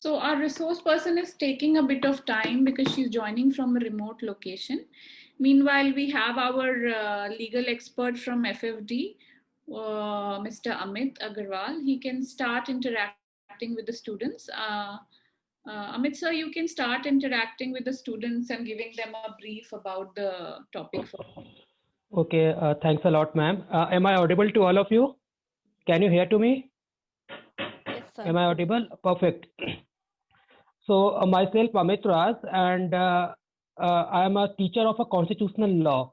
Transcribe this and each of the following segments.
So our resource person is taking a bit of time because she's joining from a remote location. Meanwhile, we have our legal expert from FFD, Mr. Amit Agarwal. He can start interacting with the students. Amit sir, you can start interacting with the students and giving them a brief about the topic. Okay, thanks a lot, ma'am. Am I audible to all of you? Can you hear to me? Yes, sir. Am I audible? Perfect. So, myself, Amit Ras, and I am a teacher of a constitutional law.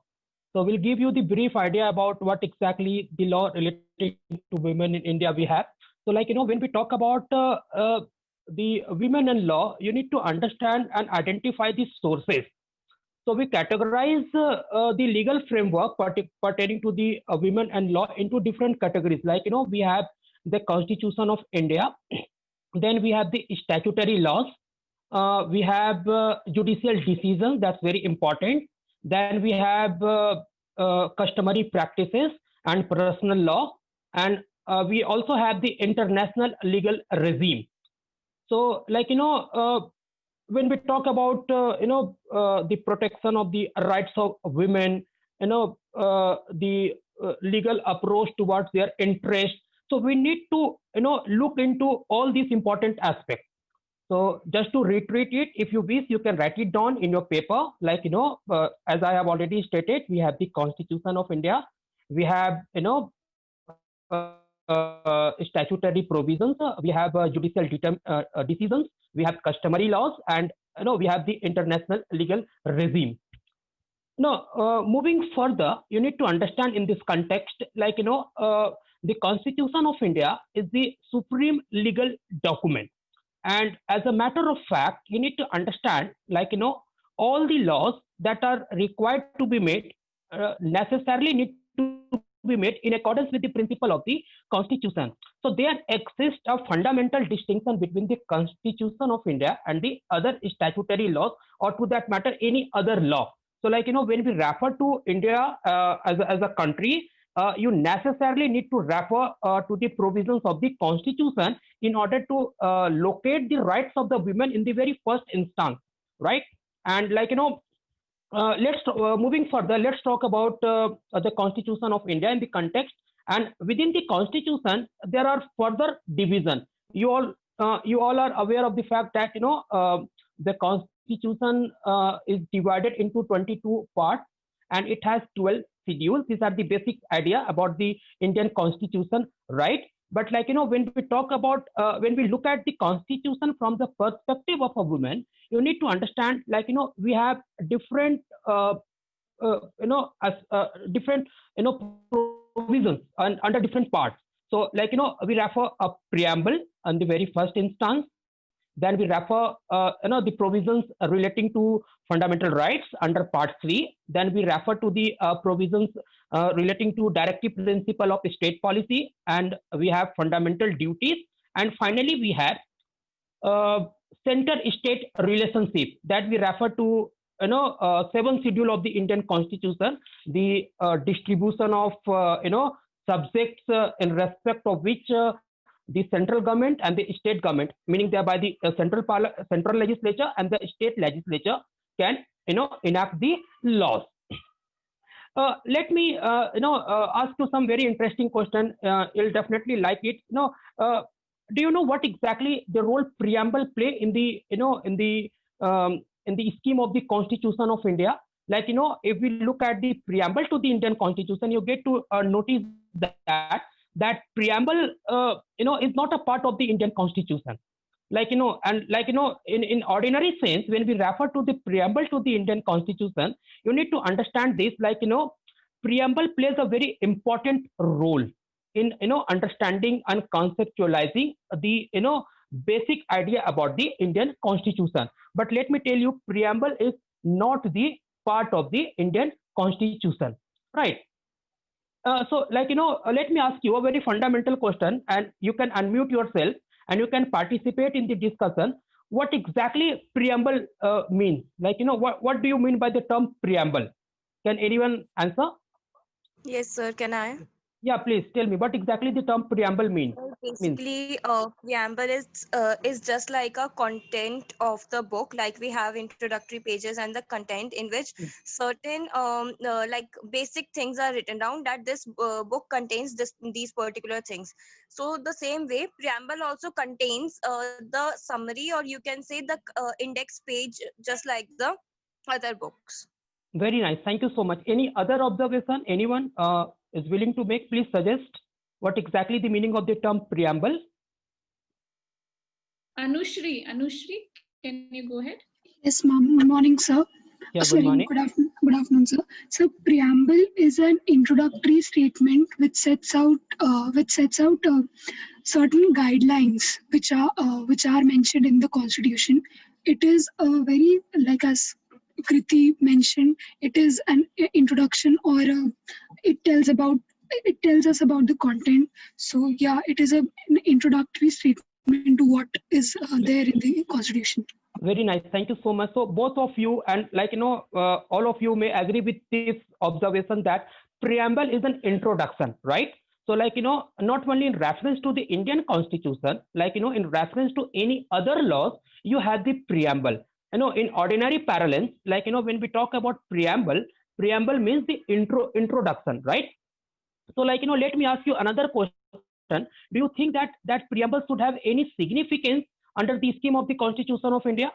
So, we'll give you the brief idea about what exactly the law related to women in India we have. So, when we talk about the women in law, you need to understand and identify the sources. So we categorize the legal framework pertaining to the women and law into different categories. We have the Constitution of India, then we have the statutory laws, we have judicial decisions, that's very important. Then we have customary practices and personal law, and we also have the international legal regime. So, when we talk about the protection of the rights of women, the legal approach towards their interest, so we need to look into all these important aspects. So just to reiterate it, if you wish, you can write it down in your paper. As I have already stated, we have the Constitution of India, we have statutory provisions, we have judicial decisions, we have customary laws, and we have the international legal regime. Now, moving further, you need to understand in this context, the Constitution of India is the supreme legal document. And as a matter of fact, you need to understand, all the laws that are required to be made necessarily need to be made in accordance with the principle of the Constitution. So there exists a fundamental distinction between the Constitution of India and the other statutory laws, or to that matter, any other law. So, when we refer to India as a country, you necessarily need to refer to the provisions of the Constitution in order to locate the rights of the women in the very first instance, right? And let's moving further, let's talk about the Constitution of India in the context. And within the Constitution, there are further division. You all are aware of the fact that the Constitution is divided into 22 parts, and it has 12 schedules. These are the basic idea about the Indian Constitution, right? But when we talk about when we look at the Constitution from the perspective of a woman, you need to understand, we have different different provisions under different parts. So, we refer a preamble on the very first instance. Then we refer the provisions relating to fundamental rights under Part 3. Then we refer to the provisions relating to directive principle of state policy, and we have fundamental duties. And finally, we have center-state relationship that we refer to, 7th schedule of the Indian Constitution, the distribution of subjects in respect of which the central government and the state government, meaning thereby the central legislature and the state legislature, can enact the laws. Let me ask you some very interesting question. You'll definitely like it. Do you know what exactly the role preamble play in the in the scheme of the Constitution of India? If we look at the preamble to the Indian Constitution, you get to notice that preamble is not a part of the Indian Constitution. In ordinary sense, when we refer to the preamble to the Indian Constitution, you need to understand this. Preamble plays a very important role in understanding and conceptualizing the basic idea about the Indian Constitution. But let me tell you, preamble is not the part of the Indian Constitution, right? Let me ask you a very fundamental question, and you can unmute yourself and you can participate in the discussion. What exactly preamble means? What do you mean by the term preamble? Can anyone answer? Yes, sir. Can I? Yeah, please tell me what exactly the term preamble means. basically, preamble is just like a content of the book. Like we have introductory pages and the content in which certain like basic things are written down that this book contains these particular things. So the same way, preamble also contains the summary, or you can say the index page, just like the other books. Very nice. Thank you so much. Any other observation anyone is willing to make? Please suggest what exactly the meaning of the term preamble. Anushri, can you go ahead? Yes, ma'am. Good morning, sir. Yeah, good Sorry, morning. good afternoon, sir. So, preamble is an introductory statement which sets out certain guidelines which are mentioned in the Constitution. It is a very, like as Kriti mentioned, it is an introduction, or it tells us about the content. So yeah, it is an introductory statement to what is there in the Constitution. Very nice. Thank you so much. So both of you and all of you may agree with this observation that preamble is an introduction, right? So not only in reference to the Indian Constitution, in reference to any other laws, you have the preamble. In ordinary parlance, when we talk about preamble means the introduction, right? So let me ask you another question. Do you think that preamble should have any significance under the scheme of the Constitution of India?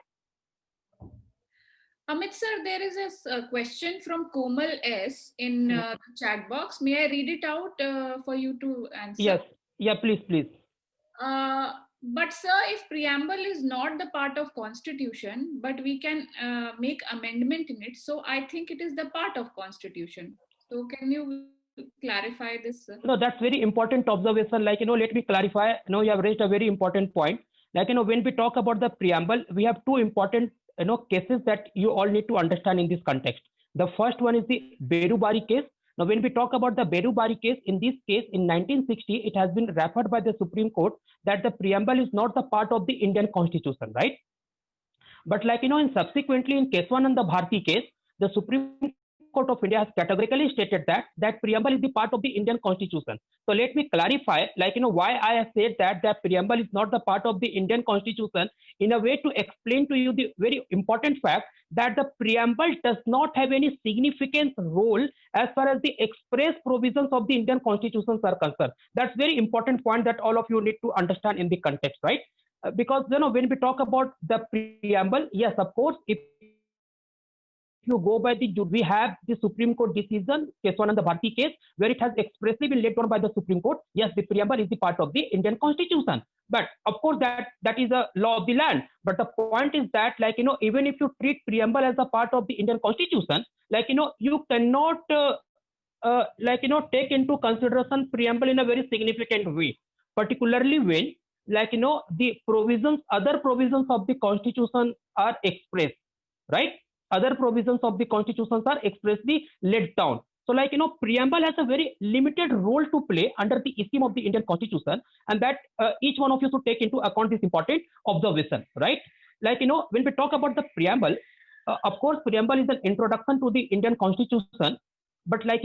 Amit sir, there is a question from Komal S in the chat box. May I read it out for you to answer? Yes. Yeah, please. But sir, if preamble is not the part of Constitution, but we can make amendment in it, so I think it is the part of Constitution. So can you clarify this? No, that's very important observation. Let me clarify. You have raised a very important point. When we talk about the preamble, we have two important cases that you all need to understand in this context. The first one is the Berubari case. Now, when we talk about the Berubari case, in this case, in 1960, it has been referred by the Supreme Court that the preamble is not the part of the Indian Constitution, right? But in subsequently in Keswananda Bharti case, the Supreme Court of India has categorically stated that preamble is the part of the Indian Constitution. So let me clarify, why I have said that preamble is not the part of the Indian Constitution, in a way to explain to you the very important fact that the preamble does not have any significant role as far as the express provisions of the Indian Constitution are concerned. That's very important point that all of you need to understand in the context, right? Because when we talk about the preamble, yes, of course, if you go by we have the Supreme Court decision, Keswananda Bharti case, where it has expressly been laid down by the Supreme Court. Yes, the preamble is the part of the Indian Constitution. But of course, that is a law of the land. But the point is that, even if you treat preamble as a part of the Indian Constitution, you cannot, take into consideration preamble in a very significant way, particularly when, the provisions, other provisions of the Constitution are expressed, right? Other provisions of the Constitution are expressly laid down. So, preamble has a very limited role to play under the scheme of the Indian Constitution, and that each one of you should take into account this important observation, right? When we talk about the preamble, of course, preamble is an introduction to the Indian Constitution, but when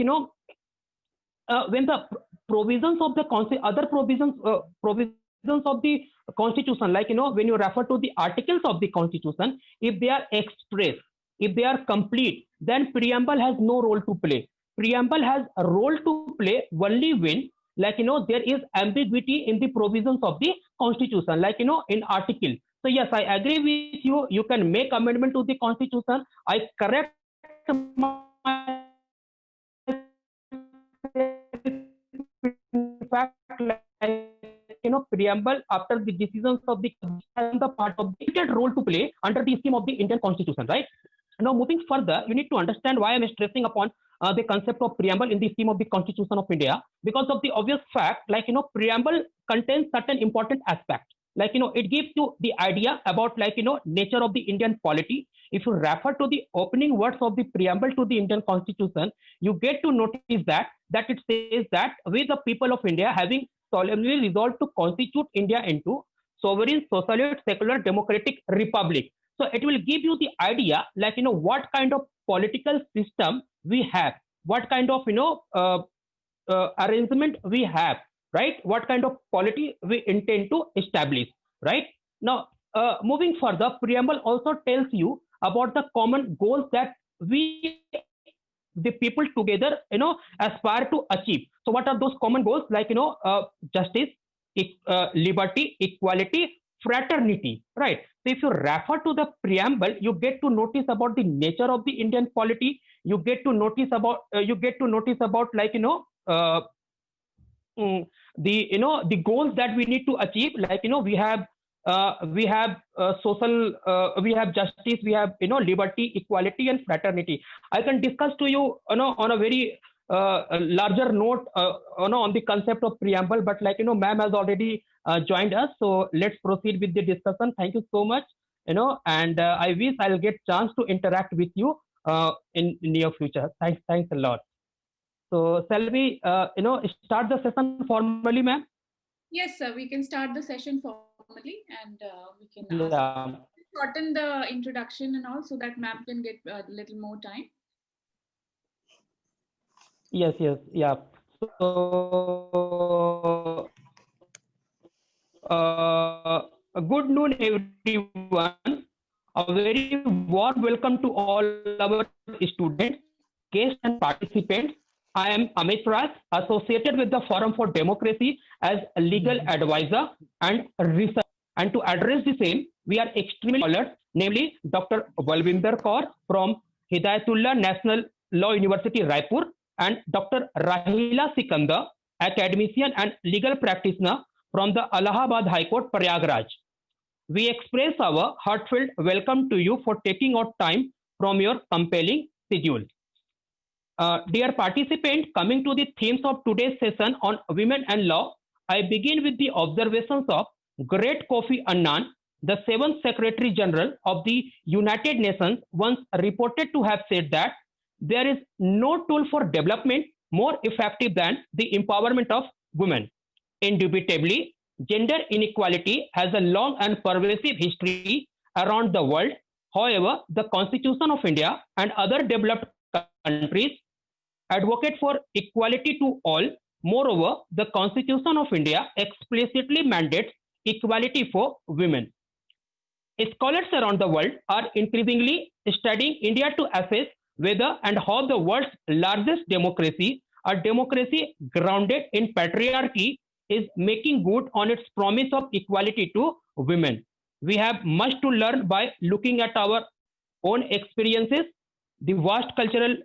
the provisions of the other provisions of the Constitution, when you refer to the articles of the Constitution, if they are expressed, if they are complete, then preamble has no role to play. Preamble has a role to play only when, there is ambiguity in the provisions of the Constitution, in article. So yes, I agree with you. You can make amendment to the Constitution. I correct my fact, preamble after the decisions of the part of the role to play under the scheme of the Indian Constitution, right? Now, moving further, you need to understand why I'm stressing upon the concept of preamble in the scheme of the Constitution of India, because of the obvious fact, preamble contains certain important aspects. It gives you the idea about, nature of the Indian polity. If you refer to the opening words of the preamble to the Indian Constitution, you get to notice that it says that we, the people of India, having solemnly resolved to constitute India into sovereign, socialist, secular, democratic republic. So it will give you the idea, what kind of political system we have, what kind of, arrangement we have. right? What kind of polity we intend to establish, right? Now, moving further, preamble also tells you about the common goals that we, the people together, aspire to achieve. So what are those common goals? Like, justice, liberty, equality, fraternity, right? So if you refer to the preamble, you get to notice about the nature of the Indian polity. You get to notice about like, the goals that we need to achieve. Like, social, we have justice, we have, liberty, equality, and fraternity. I can discuss to you, on a very larger note, on the concept of preamble, but like, ma'am has already joined us, so let's proceed with the discussion. Thank you so much, and I wish I'll get chance to interact with you in near future. Thanks a lot. So shall we, start the session formally, ma'am? Yes, sir. We can start the session formally, and we can Yeah. shorten the introduction and all, so that ma'am can get a little more time. Yes, yeah. So, good noon, everyone. A very warm welcome to all our students, guests, and participants. I am Amit Raj, associated with the Forum for Democracy as a legal advisor and researcher. And to address the same, we are extremely honored, namely Dr. Balwinder Kaur from Hidayatullah National Law University, Raipur, and Dr. Rahila Sikandar, academician and legal practitioner from the Allahabad High Court, Prayagraj. We express our heartfelt welcome to you for taking out time from your compelling schedule. Dear participants, coming to the themes of today's session on women and law, I begin with the observations of Great Kofi Annan, the 7th Secretary General of the United Nations, once reported to have said that there is no tool for development more effective than the empowerment of women. Indubitably, gender inequality has a long and pervasive history around the world. However, the Constitution of India and other developed countries advocate for equality to all. Moreover, the Constitution of India explicitly mandates equality for women. Scholars around the world are increasingly studying India to assess whether and how the world's largest democracy, a democracy grounded in patriarchy, is making good on its promise of equality to women. We have much to learn by looking at our own experiences, the vast cultural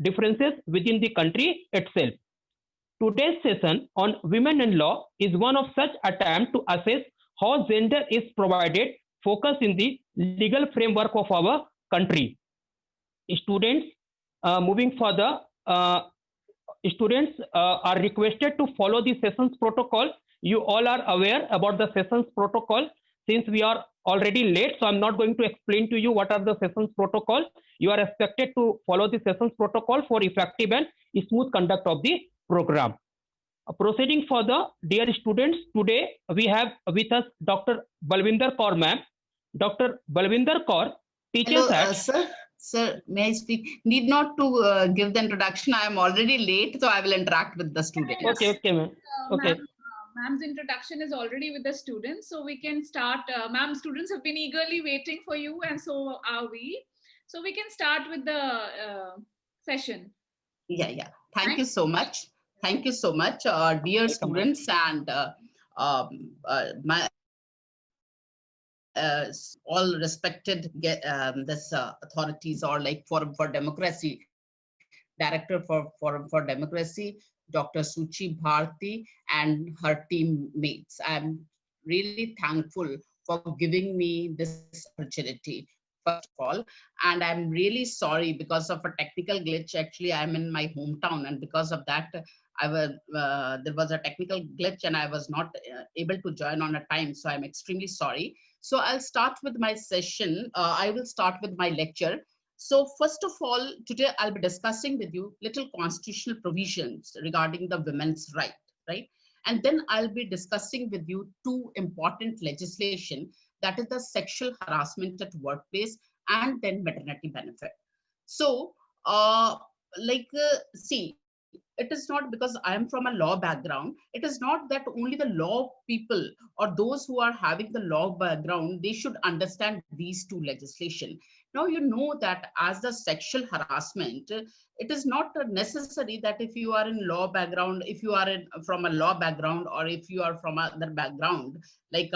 differences within the country itself. Today's session on women in law is one of such attempts to assess how gender is provided focus in the legal framework of our country. Students, moving further, students are requested to follow the sessions protocol. You all are aware about the sessions protocol. Since we are already late, so I'm not going to explain to you what are the sessions protocol. You are expected to follow the sessions protocol for effective and smooth conduct of the program. Proceeding further, dear students, today we have with us Dr. Balwinder Kaur, ma'am. Dr. Balwinder Kaur teaches at... Sir, may I speak? Need not to give the introduction. I am already late, so I will interact with the students. Okay, ma'am. Okay. Ma'am's introduction is already with the students, so we can start. Ma'am, students have been eagerly waiting for you, and so are we. So we can start with the session. Yeah. Thank you so much. Thank you so much, dear students and my all respected authorities, or like Forum for Democracy, Director for Forum for Democracy, Dr. Suchi Bharti, and her teammates. I'm really thankful for giving me this opportunity, first of all. And I'm really sorry because of a technical glitch. Actually, I'm in my hometown, and because of that, there was a technical glitch and I was not able to join on a time. So I'm extremely sorry. So I'll start with my session. I will start with my lecture. So first of all, today I'll be discussing with you little constitutional provisions regarding the women's right? And then I'll be discussing with you two important legislation, that is the sexual harassment at workplace and then maternity benefit. So see, it is not because I am from a law background, it is not that only the law people or those who are having the law background, they should understand these two legislation. Now, you know that as the sexual harassment, it is not necessary that if you are in law background, if you are from a law background, or if you are from other background, like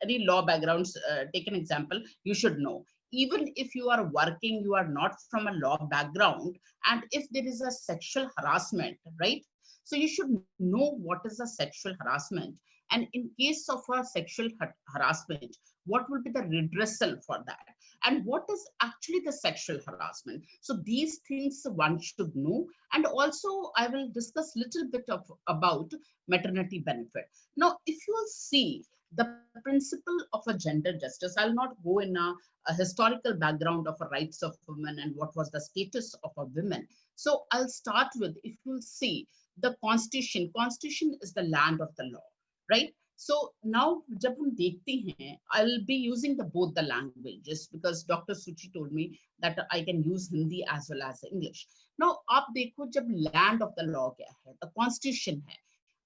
any law backgrounds, take an example, you should know. Even if you are working, you are not from a law background, and if there is a sexual harassment, right? So you should know what is a sexual harassment. And in case of a sexual harassment, what will be the redressal for that? And what is actually the sexual harassment? So these things one should know. And also I will discuss little bit about maternity benefit. Now, if you will see the principle of a gender justice, I'll not go in a historical background of the rights of women and what was the status of a woman. So I'll start with, if you'll see the constitution is the land of the law, right? So now jab hum dekhte hain, I'll be using both the languages because Dr. Suchi told me that I can use Hindi as well as English. Now aap dekho, jab land of the law kya hai, the constitution hai.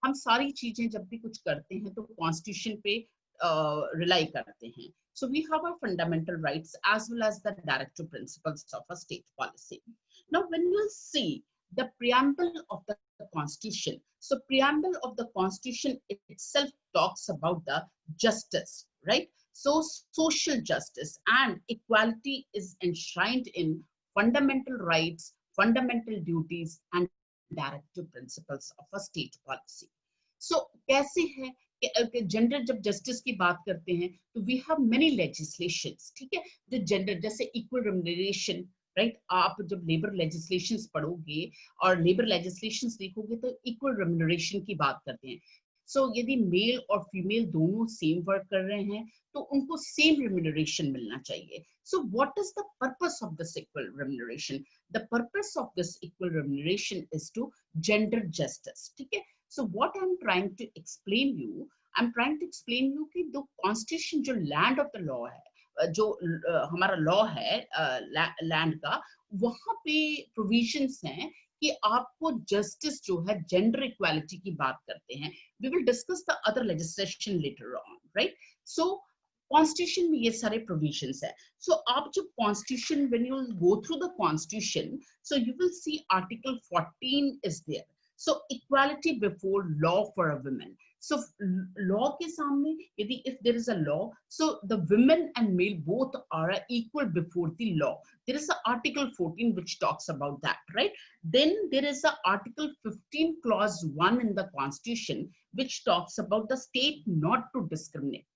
हम सारी चीजें जब भी कुछ करते हैं तो constitution पे रिलाई करते हैं. So we have our fundamental rights as well as the directive principles of a state policy. Now, when you see the preamble of the constitution, so preamble of the constitution itself talks about the justice, right? So social justice and equality is enshrined in fundamental rights, fundamental duties, and directive principles of a state policy. So कैसे है कि gender जब justice की बात करते हैं तो we have many legislations, ठीक है, जो जेंडर जैसे इक्वल रेम्यूनरेशन, राइट? आप जब लेबर लेजिस्लेशंस पढ़ोगे और लेबर लेजिस्लेशंस देखोगे तो इक्वल रेम्यूनरेशन की बात करते हैं. सो यदि मेल और फीमेल दोनों सेम वर्क कर रहे हैं तो उनको सेम रेम्यूनरेशन मिलना चाहिए. So what is the purpose of this equal remuneration? The purpose of this equal remuneration is to gender justice, ठीक है? So what I'm trying to explain you कि जो constitution जो land of the law है, जो हमारा law है land का, वहाँ पे provisions हैं कि आपको justice जो है gender equality की बात करते हैं. We will discuss the other legislation later on, right? So constitution में ये सारे प्रोविजंस है. सो आप जब constitution, when you go through the constitution, so you will see article 14 is there. So equality before law for a woman. So law के सामने यदि if there is a law, so the women and male both are equal before the law. There is a article 14 which talks about that, right? Then there is a article 15 clause 1 in the constitution which talks about the state not to discriminate.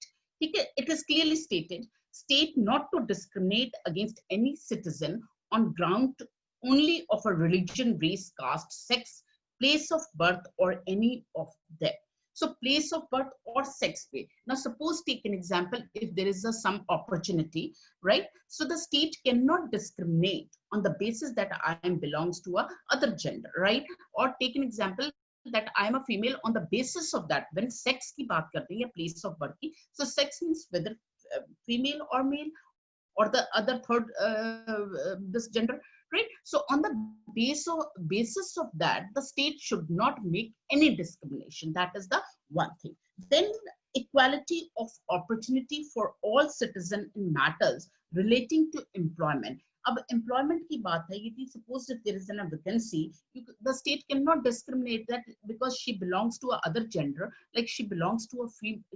It is clearly stated, state not to discriminate against any citizen on ground only of a religion, race, caste, sex, place of birth, or any of them. So place of birth or sex pay. Now suppose take an example, if there is some opportunity, right? So the state cannot discriminate on the basis that I am belongs to a other gender, right? Or take an example that I am a female, on the basis of that, when sex की बात करते हैं या place of birth की, so sex means whether female or male or the other third this gender, right? So on the basis of that, the state should not make any discrimination. That is the one thing. Then equality of opportunity for all citizens in matters relating to employment. अब employment की बात है, यदि suppose if there is a vacancy, the state cannot discriminate that because she belongs to a other gender, like she belongs to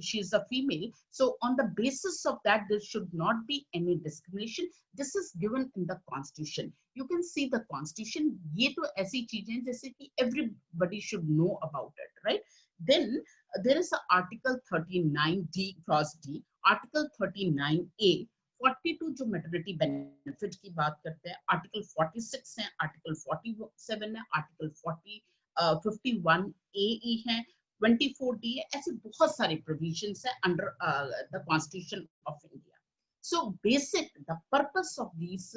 she is a female. So on the basis of that, there should not be any discrimination. This is given in the constitution. You can see the constitution. ये तो ऐसी चीजें जैसे कि everybody should know about it, right? Then there is a article 39D clause D, article 39A. 42 जो maternity benefit की बात करते हैं, आर्टिकल 46 है, आर्टिकल 47 है, आर्टिकल 51 ए है, 24 डी है, ऐसे बहुत सारे प्रोविजंस है under the constitution of India. So basic, the purpose of these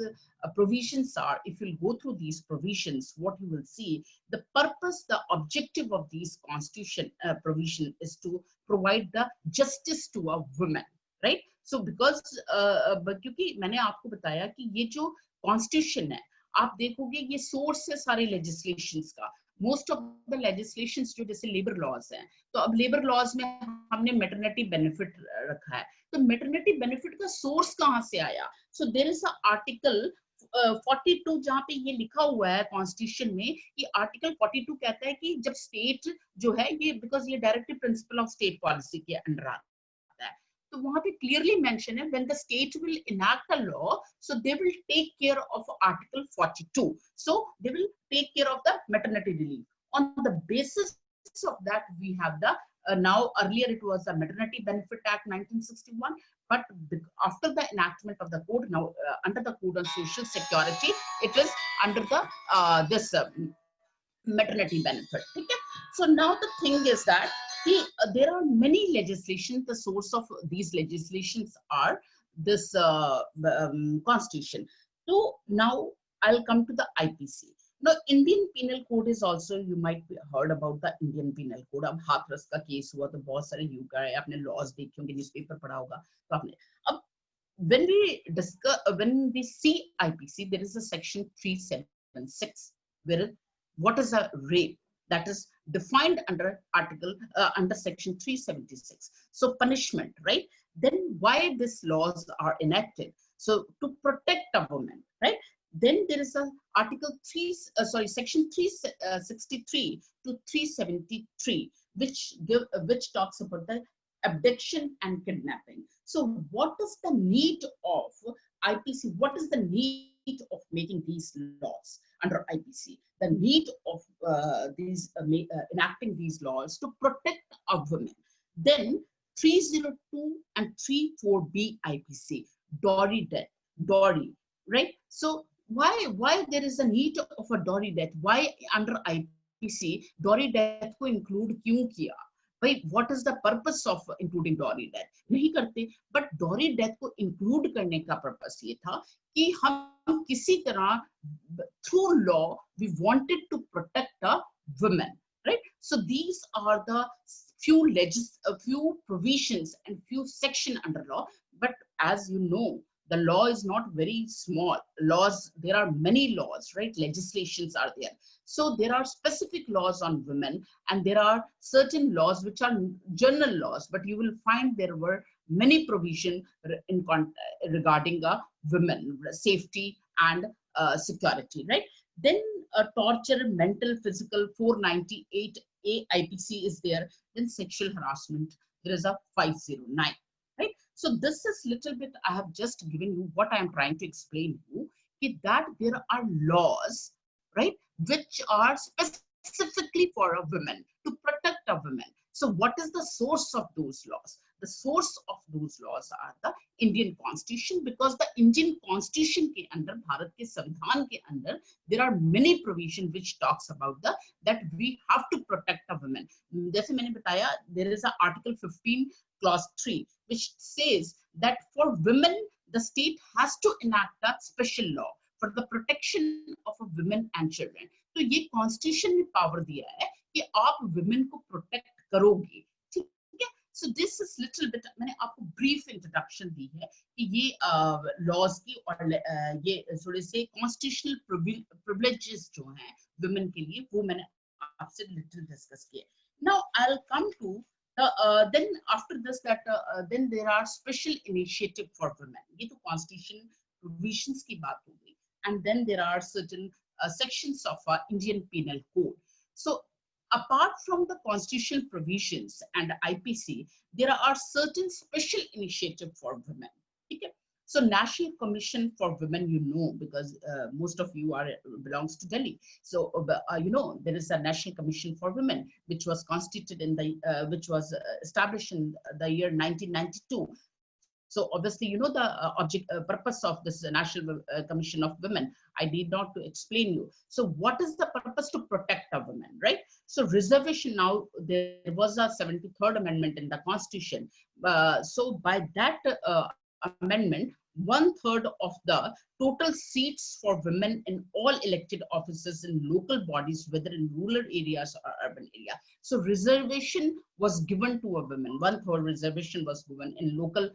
provisions are, if you go through these provisions, what you will see, the purpose, the objective of these constitution provision is to provide the justice to a woman, right? So because क्योंकि मैंने आपको बताया कि ये जो constitution है, आप देखोगे ये सोर्स है सारे लेजिस्लेशंस का। मोस्ट ऑफ द लेजिस्लेशंस जो जैसे लेबर लॉज हैं, तो अब लेबर लॉज में हमने मैटरनिटी बेनिफिट रखा है, तो मैटरनिटी बेनिफिट का सोर्स कहाँ से आया? So there is a article 42 जहाँ पे ये लिखा हुआ है कॉन्स्टिट्यूशन में कि आर्टिकल 42 कहता है कि जब स्टेट जो है ये, बिकॉज ये directive principle of state policy के अंडर आता है, तो वहां पे क्लियरली मेंशन है when the state will enact a law, so they will take care of article 42, so they will take care of the maternity relief. On the basis of that we have the now earlier it was the Maternity Benefit Act 1961, but after the enactment of the code, now under the Code on Social Security, it is under the this maternity benefit. Okay? So now the thing is that there are many legislation. The source of these legislations are this constitution. So now I'll come to the IPC. Now, Indian Penal Code is also, you might be heard about the Indian Penal Code. अब हाथरस का case हुआ तो बहुत सारे युग आए, आपने laws देखे होंगे, न्यूज़पेपर पढ़ा होगा, तो आपने अब when we discuss, when we see IPC, there is a section 376 where what is a rape, that is defined under article under section 376. So punishment, right? Then why these laws are enacted? So to protect a woman, right? Then there is a article section 363 to 373 which talks about the abduction and kidnapping. So what is the need of IPC? What is the need of making these laws under IPC? The need of enacting these laws to protect a woman. Then 302 and 34B IPC, dowry death, dowry, right? So why there is a need of a dowry death? Why under IPC dowry death को include क्यों किया? भाई what is the purpose of including dowry death? नहीं करते, but dowry death को include करने का purpose ये था कि हम किसी तरह through law we wanted to protect a women, right? So these are the few provisions and few section under law, but as you know, the law is not very small. Laws, there are many laws, right? Legislations are there. So there are specific laws on women, and there are certain laws which are general laws, but you will find there were many provisions regarding women, safety and security, right? Then torture, mental, physical, 498A IPC is there. Then sexual harassment, there is a 509. Right? So this is little bit, I have just given you what I am trying to explain to you, that there are laws, right, which are specifically for a woman, to protect a woman. So what is the source of those laws? The source of those laws are the Indian Constitution, because the Indian Constitution के अंदर, भारत के संविधान के अंदर, there are many provisions which talks about that we have to protect a woman. जैसे मैंने बताया, there is a Article 15 Clause 3 which says that for women the state has to enact a special law for the protection of women and children. तो ये Constitution ने power दिया है कि आप women को protect करोगे. So this is little bit, मैंने आपको brief introduction दी है कि ये laws की और ये थोड़े से constitutional privileges जो हैं women के लिए, वो मैंने आपसे little discuss किए. Now I'll come to then after this that then there are special initiative for women. ये तो constitution provisions की बात हो गई, and then there are certain sections of Indian Penal Code. So apart from the constitutional provisions and IPC, there are certain special initiative for women. Okay? So National Commission for Women, you know, because most of you belongs to Delhi. So you know, there is a National Commission for Women, which was constituted in the which was established in the year 1992. So obviously, you know, the purpose of this National Commission of Women, I need not to explain you. So what is the purpose? To protect a woman, right? So reservation, now there was a 73rd amendment in the Constitution. So by that amendment, 1/3 of the total seats for women in all elected offices in local bodies, whether in rural areas or urban area. So reservation was given to a woman. 1/3 reservation was given in local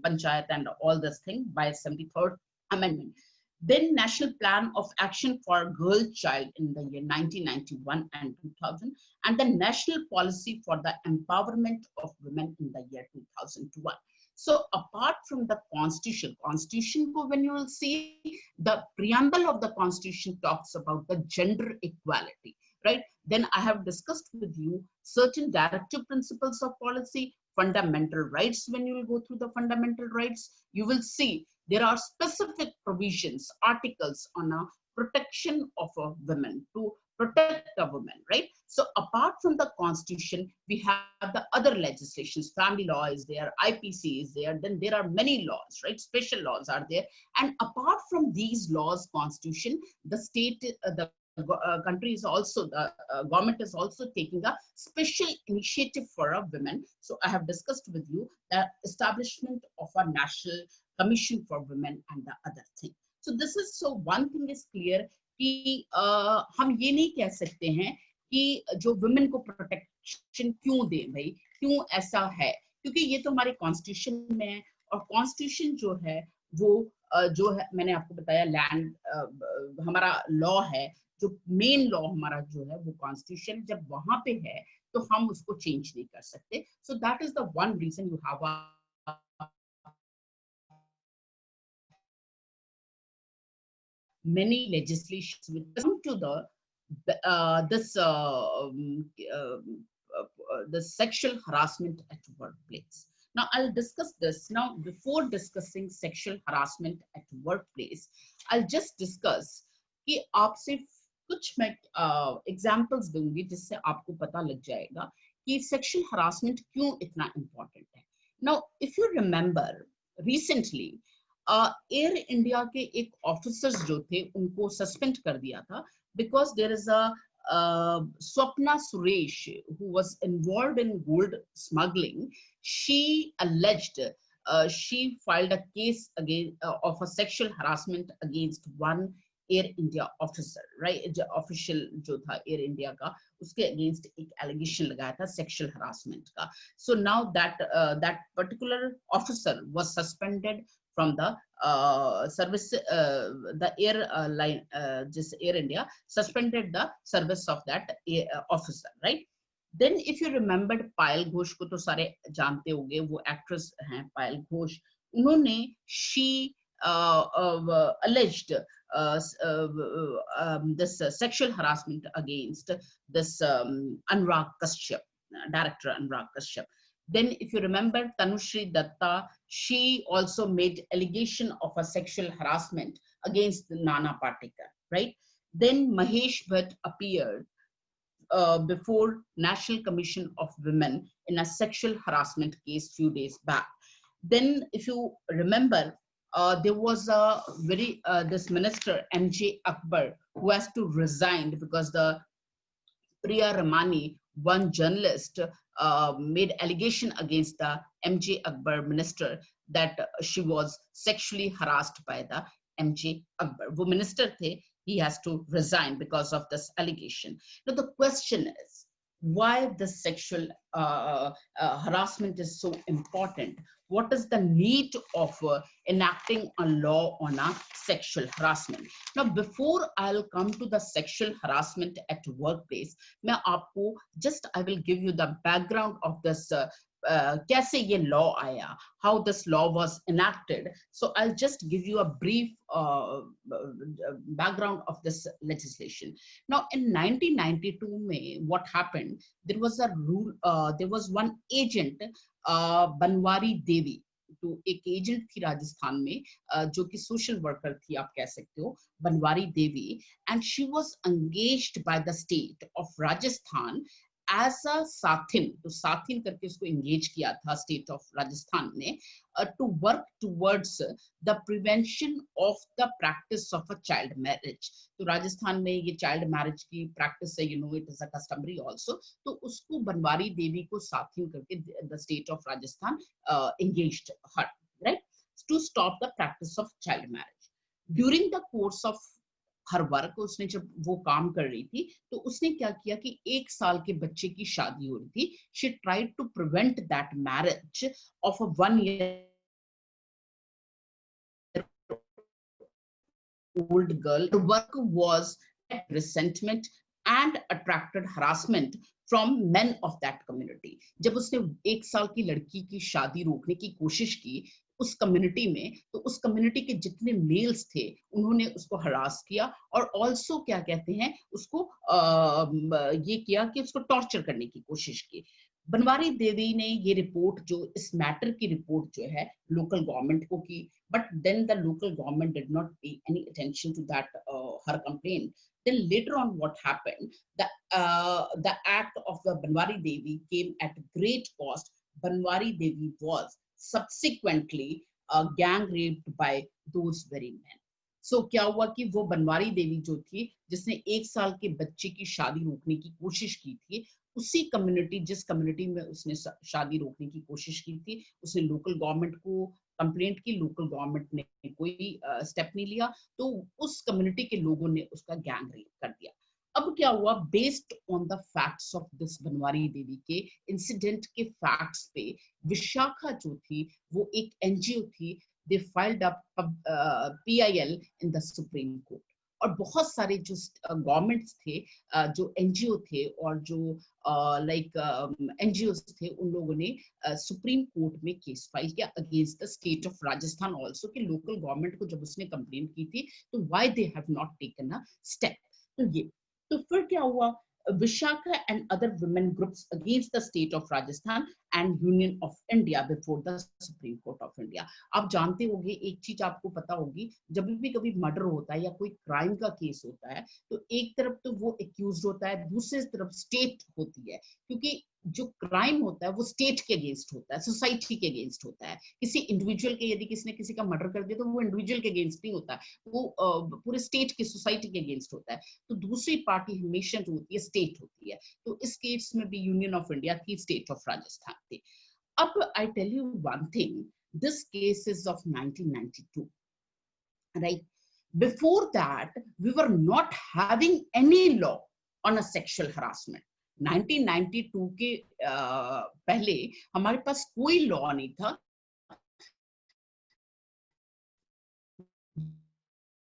panchayat and all this thing by 73rd amendment. Then National Plan of Action for Girl Child in the year 1991 and 2000, and the National Policy for the Empowerment of Women in the year 2001. So apart from the constitution, when you will see the preamble of the constitution talks about the gender equality, right? Then I have discussed with you certain directive principles of policy, fundamental rights. When you will go through the fundamental rights, you will see there are specific provisions, articles on a protection of a woman, to protect a woman, right? So apart from the constitution, we have the other legislations. Family law is there, IPC is there, then there are many laws, right? Special laws are there. And apart from these laws, constitution, the state, the country is also, the government is also taking a special initiative for a women. So I have discussed with you the establishment of a national commission for women and the other thing. So this is, so one thing is clear कि हम ये नहीं कह सकते हैं कि जो women को प्रोटेक्शन क्यों दे भाई, क्यों ऐसा है, क्योंकि ये तो हमारे कॉन्स्टिट्यूशन में है। और कॉन्स्टिट्यूशन जो है वो जो है, मैंने आपको बताया, लैंड हमारा लॉ है, जो मेन लॉ हमारा जो है वो कॉन्स्टिट्यूशन, जब वहां पे है तो हम उसको चेंज नहीं कर सकते। So that is the one reason you have many legislations which come to the sexual harassment at workplace. Now I'll discuss this. Now before discussing sexual harassment at workplace, I'll just discuss कि आपसे कुछ मैं examples दूंगी जिससे आपको पता लग जाएगा कि सेक्सुअल हरासमेंट क्यों इतना इम्पोर्टेंट है। Now if you remember recently air India के एक ऑफिसर्स जो थे उनको सस्पेंड कर दिया था because there is a Swapna Suresh, who was involved in gold smuggling. She alleged, she filed a case against of a sexual harassment against one Air India officer, right? Official जो था Air India का, उसके against एक allegation लगाया था sexual harassment का. So now that that particular officer was suspended from the service, the airline, just Air India suspended the service of that officer, right? Then if you remembered Payal Ghosh को तो सारे जानते होंगे, वो actress हैं Payal Ghosh. उन्होंने she alleged this sexual harassment against this Anurag Kashyap, director Anurag Kashyap. Then if you remember Tanushree Datta, she also made allegation of a sexual harassment against Nana Patekar, right? Then Mahesh Bhatt appeared before National Commission of Women in a sexual harassment case few days back. Then if you remember, there was a very, this minister MJ Akbar, who has to resign because the Priya Ramani, one journalist, made allegation against the MJ Akbar minister that she was sexually harassed by the MJ Akbar. वो minister थे, he has to resign because of this allegation. Now the question is, why the sexual harassment is so important? What is the need of enacting a law on a sexual harassment? Now, before I'll come to the sexual harassment at workplace, मैं आपको I will give you the background of this. कैसे ये law आया, how this law was enacted. So I'll just give you a brief background of this legislation. Now in 1992 में what happened, there was a rule, there was one agent, Banwari देवी, तो एक agent थी राजस्थान में जो कि सोशल वर्कर थी, आप कह सकते हो, बनवारी देवी, and she was engaged by the state of Rajasthan as a साथिन, तो साथिन करके उसको engage किया था state of Rajasthan ने, to work towards the prevention of the practice of a child marriage. तो राजस्थान में ये child marriage की practice है, you know, it is a customary also. तो उसको बनवारी देवी को साथिन करके the state of Rajasthan engaged her, right, to stop the practice of child marriage. During the course of her work, उसने जब वो काम कर रही थी तो उसने क्या किया कि 1 साल के बच्चे की शादी हो रही थी. She tried to prevent that marriage of a 1 year old girl. Her work was resentment and attracted harassment from men of that community. जब उसने 1 साल की लड़की की शादी रोकने की कोशिश की उस कम्युनिटी में, तो उस कम्युनिटी के जितने मेल्स थे उन्होंने उसको हरास किया और ऑल्सो क्या कहते हैं उसको ये किया कि उसको टॉर्चर करने की कोशिश की। बनवारी देवी ने ये रिपोर्ट जो इस मैटर की रिपोर्ट जो है लोकल गवर्नमेंट को की, but then the local government did not pay any attention to that her complaint. Then later on what happened, the act of the Banwari Devi came at great cost. Banwari Devi was subsequently gang raped by those very men. So क्या हुआ कि वो बनवारी देवी जो थी जिसने 1 साल के बच्चे की शादी रोकने की कोशिश की थी, उसी कम्युनिटी जिस कम्युनिटी में उसने शादी रोकने की कोशिश की थी उसने लोकल गवर्नमेंट को कंप्लेंट की, लोकल गवर्नमेंट ने कोई स्टेप नहीं लिया, तो उस कम्युनिटी के लोगों ने उसका गैंग रेप कर दिया। अब क्या हुआ, based on the facts of this Banwari Devi के इंसिडेंट के फैक्ट्स पे विशाखा जो थी वो एक एनजीओ थी, they filed a PIL in the supreme court. और बहुत सारे जो गवर्नमेंट्स थे, जो एनजीओ थे और जो एनजीओ थे, उन लोगों ने सुप्रीम कोर्ट में केस फाइल किया against the state of Rajasthan also कि लोकल गवर्नमेंट को जब उसने कंप्लेंट की थी तो why they have not taken a step. तो फिर क्या हुआ, Vishaka and other women groups against the state of Rajasthan and Union of India before the Supreme Court of India. आप जानते होंगे, एक चीज आपको पता होगी, जब भी कभी मर्डर होता है या कोई क्राइम का केस होता है तो एक तरफ तो वो एक्यूज्ड होता है, दूसरी तरफ स्टेट होती है, क्योंकि जो क्राइम होता है वो स्टेट के अगेंस्ट होता है, सोसाइटी के अगेंस्ट होता है। किसी इंडिविजुअल के, यदि किसी ने किसी का मर्डर कर दिया तो वो इंडिविजुअल के अगेंस्ट नहीं होता, वो पूरे स्टेट की सोसाइटी के अगेंस्ट होता है। तो दूसरी पार्टी हमेशा जो होती है स्टेट होती है, तो इस केस में भी यूनियन ऑफ इंडिया थी, स्टेट ऑफ राजस्थान थी। अब I tell you one thing, this case is of 1992, right? Before that we were not having any law on a sexual harassment. 1992 के पहले हमारे पास कोई लॉ नहीं था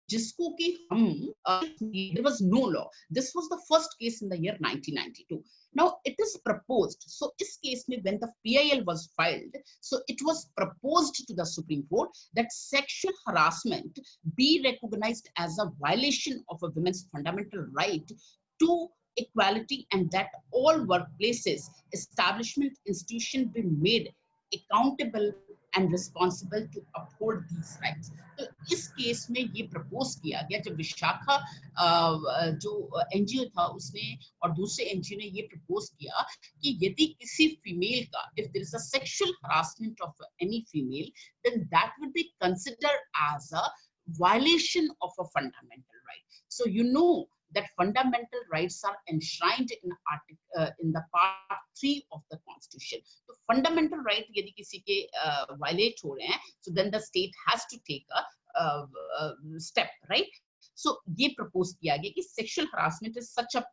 जिसको कि हम there was no law. This was the first case in the year 1992. Now it is proposed, so इस case में when the PIL was filed, so it was proposed to the Supreme Court that sexual harassment be recognized as a violation of a woman's fundamental right to equality, and that all workplaces, establishment, institution be made accountable and responsible to uphold these rights. तो इस case में ये propose किया गया, जब विशाखा जो NGO था उसने और दूसरे एनजीओ ने ये प्रपोज किया कि यदि किसी फीमेल का, if there is a sexual harassment of any female, then that would be considered as a violation of a fundamental right. So you know that fundamental rights are enshrined in the part 3 of the Constitution. So fundamental right यदि किसी के violate हो रहे हैं, so then the state has to take a step, right? So ये propose किया गया कि sexual harassment is such a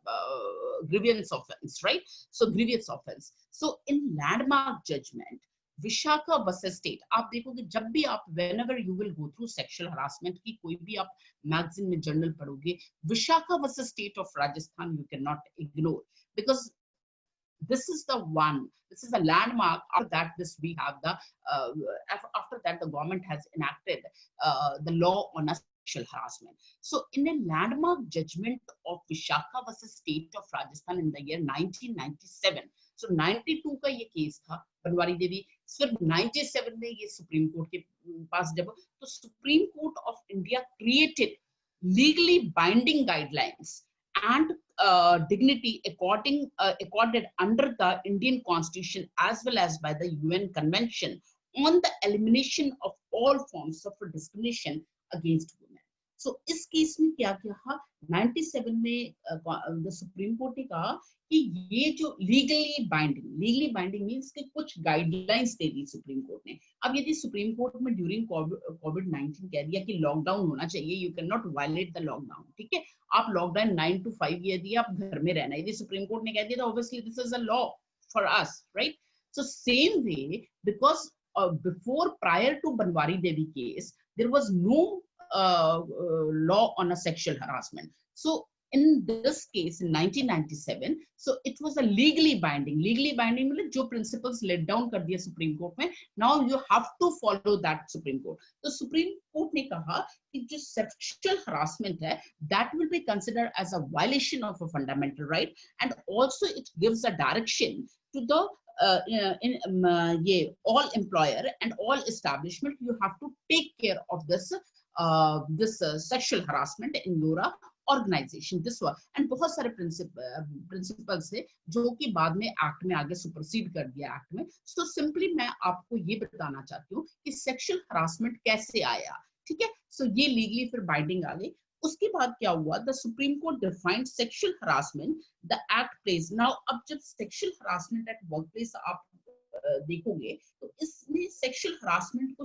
grievance offense, right? So grievance offense. So in landmark judgment, Vishakha versus state, आप देखोगे जब भी आप whenever you will go through sexual harassment की कोई भी आप मैगजीन में जर्नल पढ़ोगे, Vishakha versus state of Rajasthan you cannot ignore, because this is the one, this is a landmark. After that, this we have the after that the government has enacted the law on a sexual harassment. So in a landmark judgment of Vishakha versus state of Rajasthan in the year 1997, so 92 का ये case था बनवारी देवी, सिर्फ 97 में ये supreme court के पास जब, तो supreme court of India created legally binding guidelines and dignity accorded under the Indian Constitution as well as by the UN Convention on the elimination of all forms of discrimination against women. So इस case में क्या किया, 97 में the Supreme Court ने कहा कि ये जो legally binding means कि कुछ guidelines दे दी सुप्रीम कोर्ट ने। अब यदि सुप्रीम कोर्ट में ड्यूरिंग COVID-19 कह दिया कि लॉकडाउन होना चाहिए, you cannot violate the lockdown, ठीक है, आप लॉकडाउन 9 to 5 यदि आप घर में रहना, यदि सुप्रीम कोर्ट ने कह दिया तो obviously this is a law for us, right? So same way, because before prior to Banwari Devi case there was no law on a sexual harassment. So in this case in 1997, so it was a legally binding मतलब जो principles laid down कर दिया Supreme Court में, now you have to follow that Supreme Court. तो Supreme Court ने कहा कि जो sexual harassment है, that will be considered as a violation of a fundamental right, and also it gives a direction to the all employer and all establishment, you have to take care of this sexual harassment in your organization. This was, and बहुत सारे principles है जो कि बाद में act में आगे supersede कर दिया एक्ट में. So simply मैं आपको ये बताना चाहती हूँ कि sexual harassment कैसे आया, ठीक है. So ये legally फिर binding आ गई. उसके बाद क्या हुआ, the supreme court defined sexual harassment, the act place. Now अब जब sexual harassment at work place आप देखोगे तो इसमें सेक्सुअल हरासमेंट को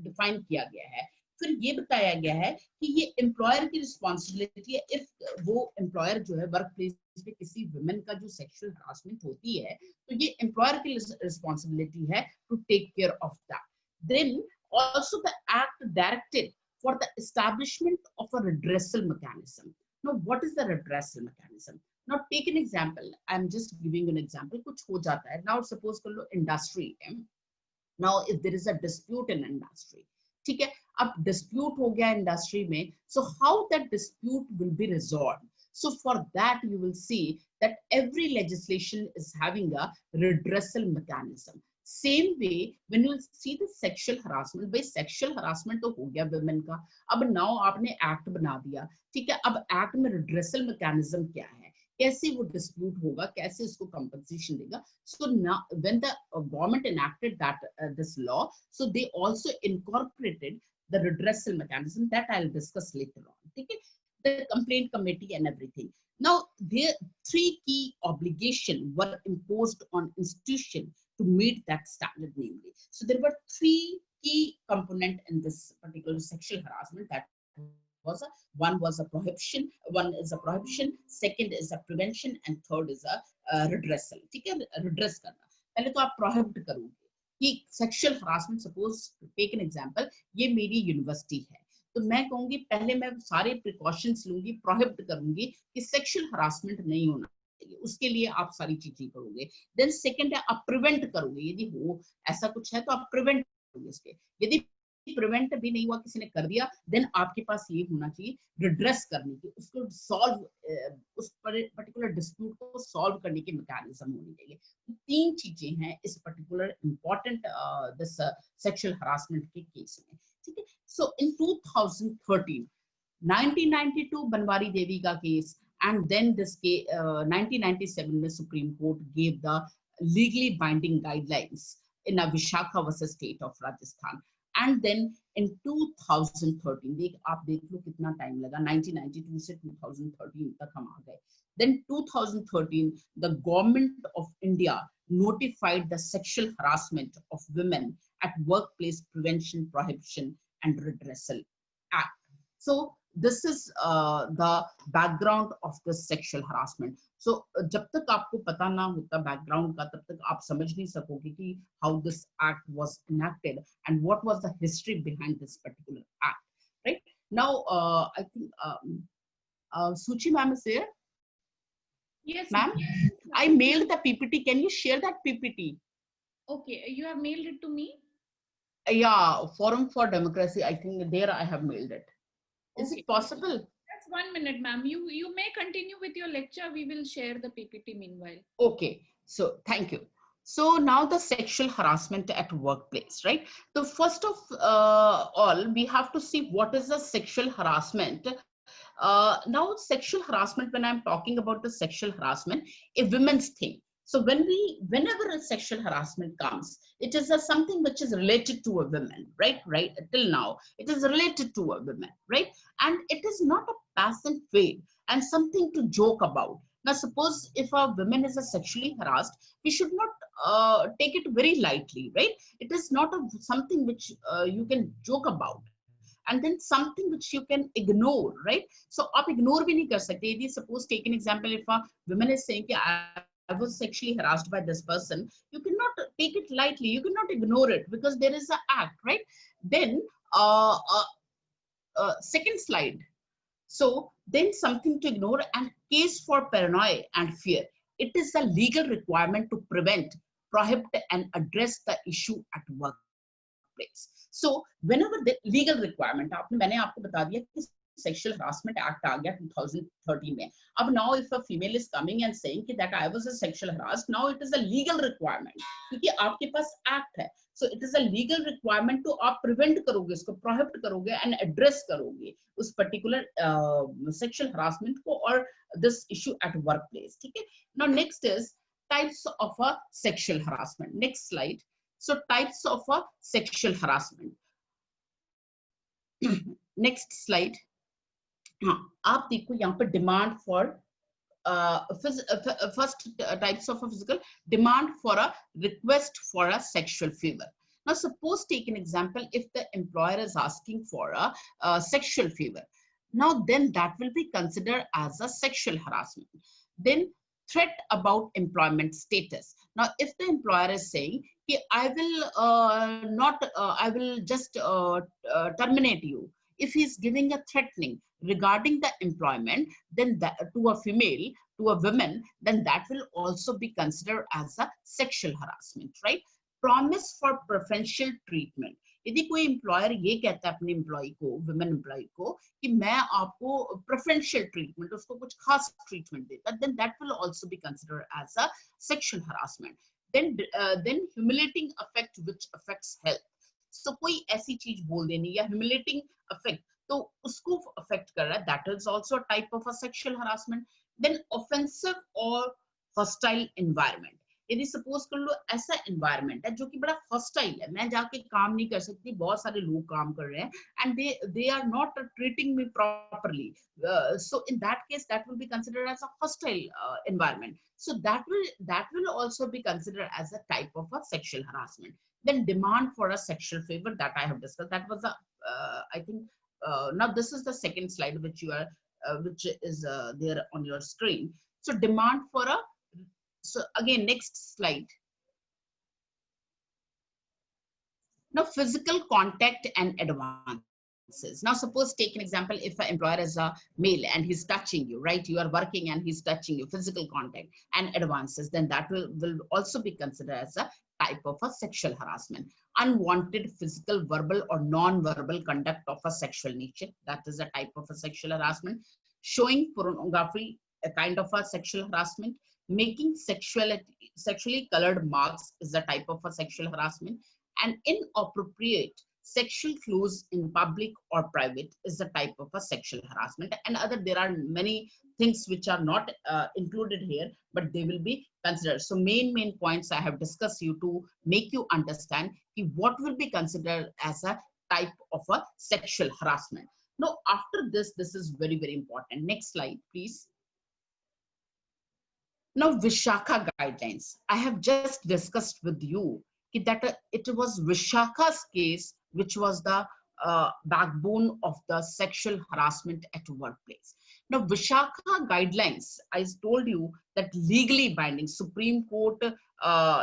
डिफाइन किया गया है. फिर ये बताया गया है कि ये एम्प्लॉयर की रिस्पॉन्सिबिलिटी है, इफ वो एम्प्लॉयर जो है वर्क प्लेस पे किसी वुमेन का जो सेक्सुअल हरासमेंट होती है तो ये एम्प्लॉयर की रिस्पॉन्सिबिलिटी है to take care of that. Then also the act directed for the establishment of a redressal mechanism. Now, what is the redressal mechanism? Now, take an example. I'm just giving an example. कुछ हो जाता है. Now, suppose कर लो industry है. Now, if there is a dispute in industry, ठीक है. अब dispute हो गया industry में. So, how that dispute will be resolved? So, for that, you will see that every legislation is having a redressal mechanism. Same way, when you see the sexual harassment, भाई sexual harassment तो हो गया women का, अब now आपने act बना दिया, ठीक है. अब act में redressal mechanism क्या है, कैसे वो dispute होगा, कैसे उसको compensation देगा. So now, when the government enacted that this law, so they also incorporated the redressal mechanism that I'll discuss later on, ठीक है. The complaint committee and everything. Now, there 3 key obligations were imposed on institution to meet that standard, namely. So there were 3 key components in this particular sexual harassment. That was one was a prohibition, second is a prevention, and third is a redressal. ठीक है, redress करना. पहले तो आप prohibit करोगे कि sexual harassment, suppose take an example, ये मेरी यूनिवर्सिटी है, तो मैं कहूंगी पहले मैं सारे प्रिकॉशंस लूंगी, प्रोहिबिट करूंगी कि सेक्सुअल हरासमेंट नहीं होना चाहिए, उसके लिए आप सारी चीजें करोगे. देन सेकंड है आप प्रिवेंट करोगे, यदि हो ऐसा कुछ है तो आप प्रिवेंट करोगे इसके. यदि प्रिवेंट भी नहीं हुआ, किसी ने कर दिया, देन आपके पास ये होना चाहिए रिड्रेस करने की, उसको सॉल्व, उस पर्टिकुलर डिस्प्यूट को सॉल्व करने की मैकेनिज्म होनी चाहिए. 3 चीजें हैं इस particular important this sexual harassment के केस में, ठीक है. So in 2013, 1992 बनवारी देवी का केस, and then this 1997 में Supreme Court gave the legally binding guidelines in a Vishakha versus State of Rajasthan, and then in 2013 आप देख लो कितना टाइम लगा, 1992 से 2013 तक हम आ गए. Then 2013 the government of India notified the sexual harassment of women at workplace prevention, prohibition and redressal act. So this is the background of the sexual harassment. So जब तक आपको पता ना होता background का, तब तक आप समझ नहीं सकोगे कि how this act was enacted and what was the history behind this particular act, right? Now I think Suchi ma'am is there. Yes, ma'am. I mailed the PPT. Can you share that PPT? Okay, you have mailed it to me? Yeah, Forum for Democracy. I think there I have mailed it. Is it possible? Just 1 minute, ma'am. You may continue with your lecture. We will share the PPT meanwhile. Okay. So thank you. So now the sexual harassment at workplace, right? So first of all, we have to see what is the sexual harassment. Now sexual harassment, when I'm talking about the sexual harassment, a women's thing. So whenever a sexual harassment comes, it is something which is related to a woman, right? Till now, it is related to a woman, right? And it is not a passive way and something to joke about. Now, suppose if a woman is sexually harassed, we should not take it very lightly, right? It is not something which you can joke about. And then something which you can ignore, right? So, आप ignore भी नहीं कर सकते. Yadi suppose take an example, if a woman is saying कि I was sexually harassed by this person, you cannot take it lightly. You cannot ignore it because there is an act, right? Then second slide. So then something to ignore and case for paranoia and fear. It is a legal requirement to prevent, prohibit and address the issue at workplace. So whenever the legal requirement, मैंने आपको बता दिया कि Sexual Harassment Act आ गया 2013 में. अब now if a female is coming and saying that I was a sexual harassed, now it is a legal requirement क्योंकि आपके पास act है. So it is a legal requirement to आप prevent करोगे इसको, prohibit करोगे and address करोगे उस particular sexual harassment को और this issue at workplace. ठीक है. Now next is types of a sexual harassment. Next slide. So types of a sexual harassment. Next slide. आप देखो यहाँ पर demand for first types of a physical demand for a request for a sexual favor. Now suppose take an example, if the employer is asking for a sexual favor, now then that will be considered as a sexual harassment. Then threat about employment status. Now if the employer is saying I will just terminate you, if he is giving a threatening regarding the employment, then that to a female, to a woman, then that will also be considered as a sexual harassment, right? Promise for preferential treatment. यदि कोई employer ये कहता है अपने employee को, women employee को, कि मैं आपको preferential treatment, उसको कुछ खास treatment देता, then that will also be considered as a sexual harassment. Then humiliating effect which affects health. So कोई ऐसी चीज बोल देनी या humiliating effect तो उसको affect कर रहा है, that is also a type of a sexual harassment. Then offensive or hostile environment. यदि suppose कर लो ऐसा environment है जो कि बड़ा hostile है, मैं जाके काम नहीं कर सकती, बहुत सारे लोग काम कर रहे हैं and they are not treating me properly. So in that case that will be considered as a hostile environment. So that will also be considered as a type of a sexual harassment. Then demand for a sexual favor that I have discussed. That was a I think now this is the second slide which you are which is there on your screen. So demand for a, so again next slide. Now physical contact and advances. Now suppose take an example, if an employer is a male and he's touching you, right? You are working and he's touching you, physical contact and advances, then that will also be considered as a type of a sexual harassment. Unwanted physical, verbal or non-verbal conduct of a sexual nature, that is a type of a sexual harassment. Showing pornography, a kind of a sexual harassment. Making sexually colored marks is a type of a sexual harassment. And inappropriate sexual clothes in public or private is a type of a sexual harassment. And there are many things which are not included here, but they will be considered. So main points I have discussed you to make you understand what will be considered as a type of a sexual harassment. Now after this is very, very important. Next slide, please. Now Vishakha guidelines. I have just discussed with you that it was Vishakha's case which was the backbone of the sexual harassment at workplace. Now Vishakha guidelines, I told you that legally binding, Supreme Court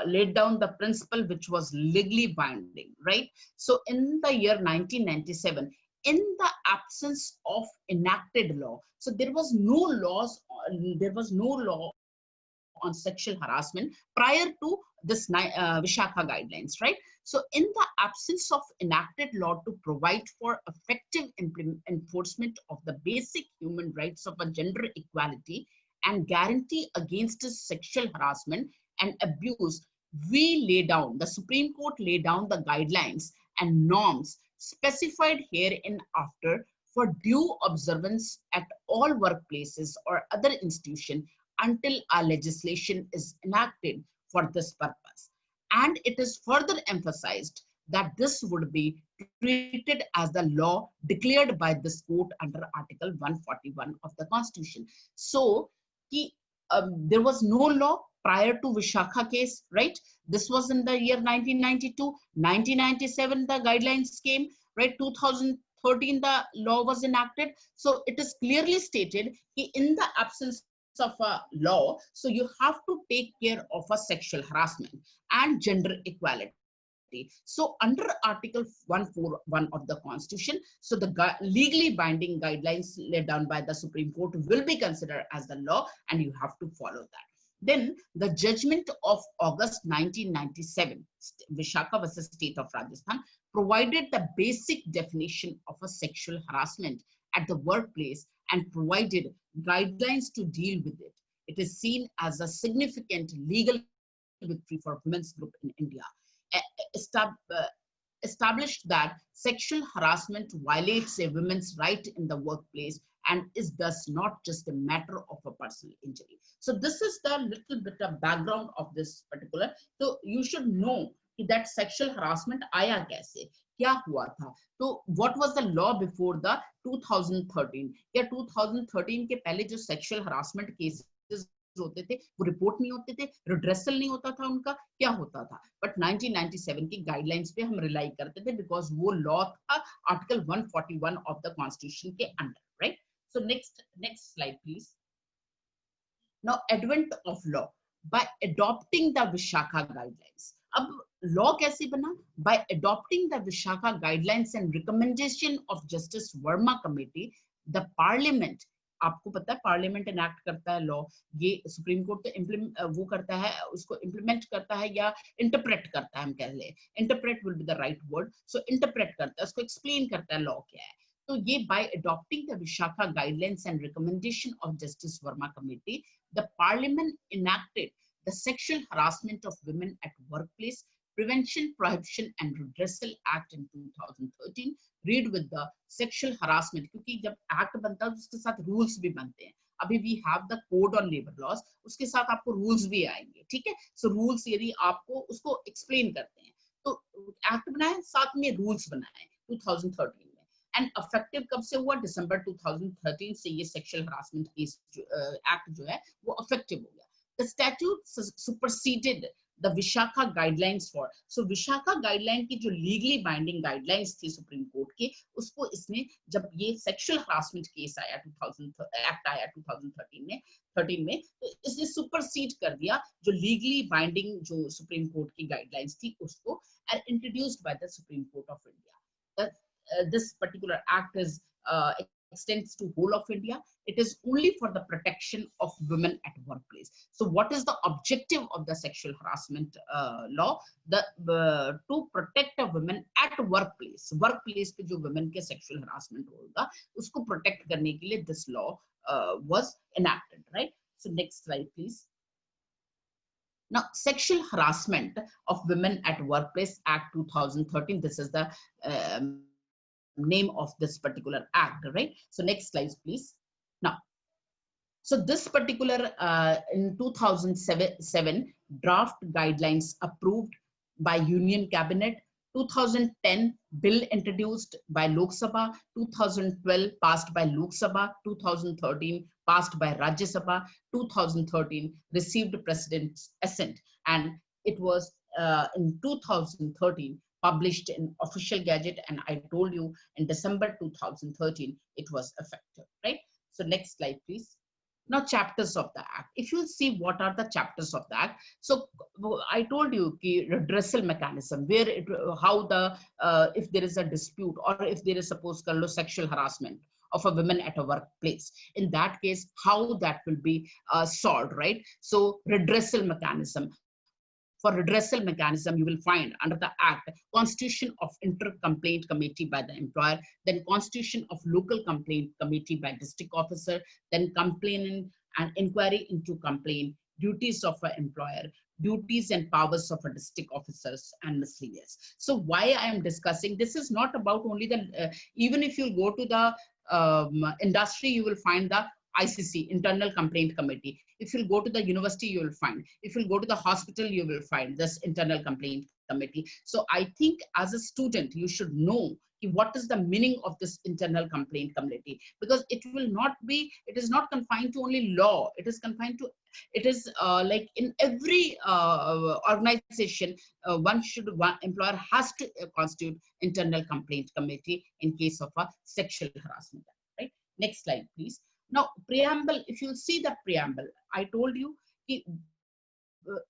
laid down the principle which was legally binding, right? So in the year 1997, in the absence of enacted law, so there was no law on sexual harassment prior to this Vishakha guidelines, right? So in the absence of enacted law to provide for effective enforcement of the basic human rights of a gender equality and guarantee against sexual harassment and abuse, the Supreme Court laid down the guidelines and norms specified hereinafter for due observance at all workplaces or other institutions until a legislation is enacted for this purpose. And it is further emphasized that this would be treated as the law declared by this court under Article 141 of the Constitution. So there was no law prior to Vishakha case, right? This was in the year 1992, 1997 the guidelines came, right? 2013 the law was enacted. So it is clearly stated in the absence of a law, so you have to take care of a sexual harassment and gender equality. So under Article 141 of the Constitution, so the legally binding guidelines laid down by the Supreme Court will be considered as the law, and you have to follow that. Then the judgment of August 1997, Vishaka versus State of Rajasthan, provided the basic definition of a sexual harassment at the workplace and provided guidelines to deal with it. It is seen as a significant legal victory for women's group in India. Established that sexual harassment violates a woman's right in the workplace and is thus not just a matter of a personal injury. So this is the little bit of background of this particular. So you should know that sexual harassment आया कैसे, क्या हुआ था. So what was the law before the 2013? या 2013 के पहले जो sexual harassment cases होते थे वो रिपोर्ट नहीं होते थे, रिड्रेसल नहीं होता था उनका, क्या होता था. बट 1997 की गाइडलाइंस पे हम रिलाई करते थे बिकॉज वो लॉ था आर्टिकल 141 ऑफ द कॉन्स्टिट्यूशन के under, right. So next slide please. Now advent of law by adopting the Vishakha guidelines. अब लॉ कैसे बना? Bye adopting the Vishakha guidelines and recommendation of justice Verma committee, the parliament, आपको पता है parliament enact करता है law, ये सुप्रीम कोर्ट तो वो करता है, उसको इम्प्लीमेंट करता है या इंटरप्रेट करता है, हम कह ले interpret will be the right word. So interpret करता है, उसको एक्सप्लेन करता है लॉ क्या है. तो ये bye adopting the Vishakha guidelines and recommendation of justice Verma committee, the parliament enacted the sexual harassment of women at workplace Prevention, Prohibition and Redressal Act in 2013. Read with the sexual harassment, क्योंकि जब act बनता है उसके साथ rules भी बनते हैं. अभी we have the code on labour laws, उसके साथ आपको रूल्स भी आएंगे, ठीक है. सो रूल्स यदि आपको उसको एक्सप्लेन करते हैं, तो एक्ट बनाए साथ में रूल्स बनाए 2013 में. एंड अफेक्टिव कब से हुआ? दिसंबर 2013 से ये सेक्सुअल हरासमेंट केस एक्ट जो है वो अफेक्टिव हो गया. The statute superseded the Vishaka guidelines for. So Vishaka guideline की जो legally binding guidelines थी सुप्रीम कोर्ट के, उसको इसने जब ये sexual harassment केस आया 2000 एक्ट आया 2013 में, तो इसने सुपरसीड कर दिया जो legally binding जो सुप्रीम कोर्ट की guidelines थी उसको, and introduced by the Supreme Court of India. This particular act is extends to whole of India. It is only for the protection of women at workplace. So what is the objective of the sexual harassment law? To protect a woman at workplace. Workplace पे जो women के sexual harassment होगा उसको protect करने के लिए this law was enacted, right? So next slide please. Now sexual harassment of women at workplace act 2013, this is the name of this particular act, right? So next slide please. Now so this particular in 2007 draft guidelines approved by Union Cabinet, 2010 bill introduced by Lok Sabha, 2012 passed by Lok Sabha, 2013 passed by Rajya Sabha, 2013 received President's assent, and it was in 2013 published in official gazette, and I told you in December 2013 it was effective, right? So next slide please. Now chapters of the act. If you see what are the chapters of the act, so I told you the redressal mechanism, where it, how the if there is a dispute or if there is suppose sexual harassment of a woman at a workplace, in that case how that will be solved, right? So redressal mechanism. For redressal mechanism, you will find under the Act, constitution of inter-complaint committee by the employer, then constitution of local complaint committee by district officer, then complainant and inquiry into complaint, duties of an employer, duties and powers of a district officers, and miscellaneous. So why I am discussing, this is not about only the, even if you go to the industry, you will find the ICC, Internal Complaint Committee. If you go to the university, you will find. If you go to the hospital, you will find this Internal Complaint Committee. So I think as a student, you should know what is the meaning of this Internal Complaint Committee, because it will not be, it is not confined to only law. It is confined to, it is like in every organization, one employer has to constitute Internal Complaint Committee in case of a sexual harassment, right? Next slide, please. Now, preamble, if you see the preamble, I told you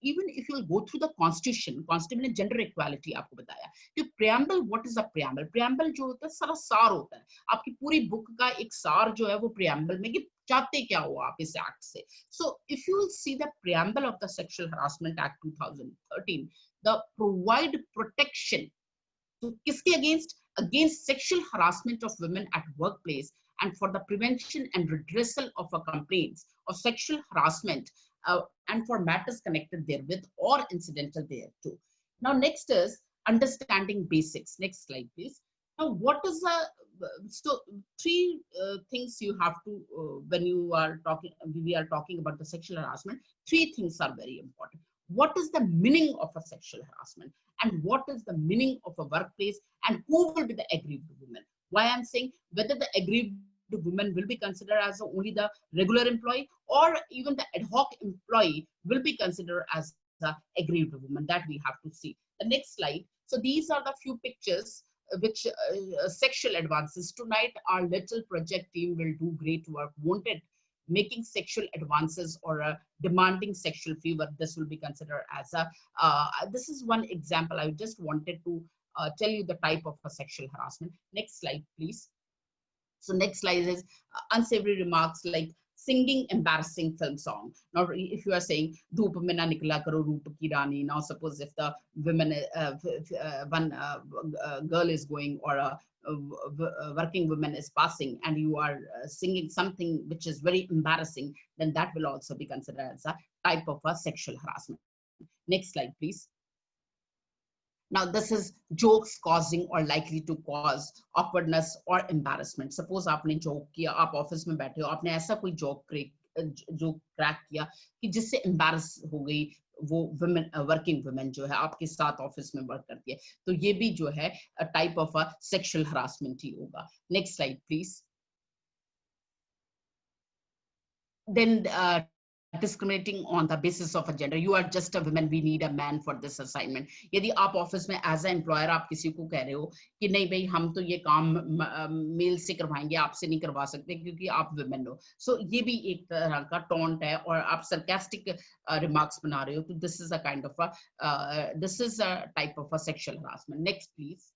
even if you'll go through the constitution ने gender equality आपको बताया कि preamble, what is a preamble जो होता है सारा सार होता है, आपकी पूरी बुक का एक सार जो है वो preamble में कि चाहते क्या हो आप इस एक्ट से. So if you will see the preamble of the Sexual Harassment Act 2013, the provide protection to किसके against sexual harassment of women at workplace and for the prevention and redressal of a complaints of sexual harassment and for matters connected therewith or incidental thereto. Now next is understanding basics. Next slide please. Now what is so three things you have to when you are talking, we are talking about the sexual harassment, three things are very important. What is the meaning of a sexual harassment, and what is the meaning of a workplace, and who will be the aggrieved woman? Why I'm saying whether the aggrieved woman will be considered as only the regular employee or even the ad hoc employee will be considered as the aggrieved woman, that we have to see. The next slide. So these are the few pictures which sexual advances. Tonight our little project team will do great work, won't it? Making sexual advances or demanding sexual favor, this will be considered as a this is one example. I just wanted to tell you the type of a sexual harassment. Next slide please. So next slide is unsavory remarks like singing embarrassing film song. Now if you are saying dhoop mein na nikla karo roop ki rani, now suppose if the women one girl is going or a working woman is passing and you are singing something which is very embarrassing, then that will also be considered as a type of a sexual harassment. Next slide please. Now this is jokes causing or likely to cause awkwardness or embarrassment. Suppose आपने joke किया, आप office में बैठे हो, आपने ऐसा कोई joke crack किया कि जिससे embarrass हो गई वो women, working women जो है आपके साथ ऑफिस में वर्क करती है, तो ये भी जो है type of a sexual harassment ही होगा. Next slide please. Then discriminating on the basis of a gender. You are just a woman, we need a man for this assignment. यदि आप ऑफिस में एज ए एम्प्लॉयर आप किसी को कह रहे हो कि नहीं भाई हम तो ये काम मेल से करवाएंगे, आपसे नहीं करवा सकते क्योंकि आप वुमेन हो, सो ये भी एक तरह का टॉन्ट है और आप सरकास्टिक रिमार्क्स बना रहे हो, तो this is a kind of this is a type of a sexual harassment. Next please.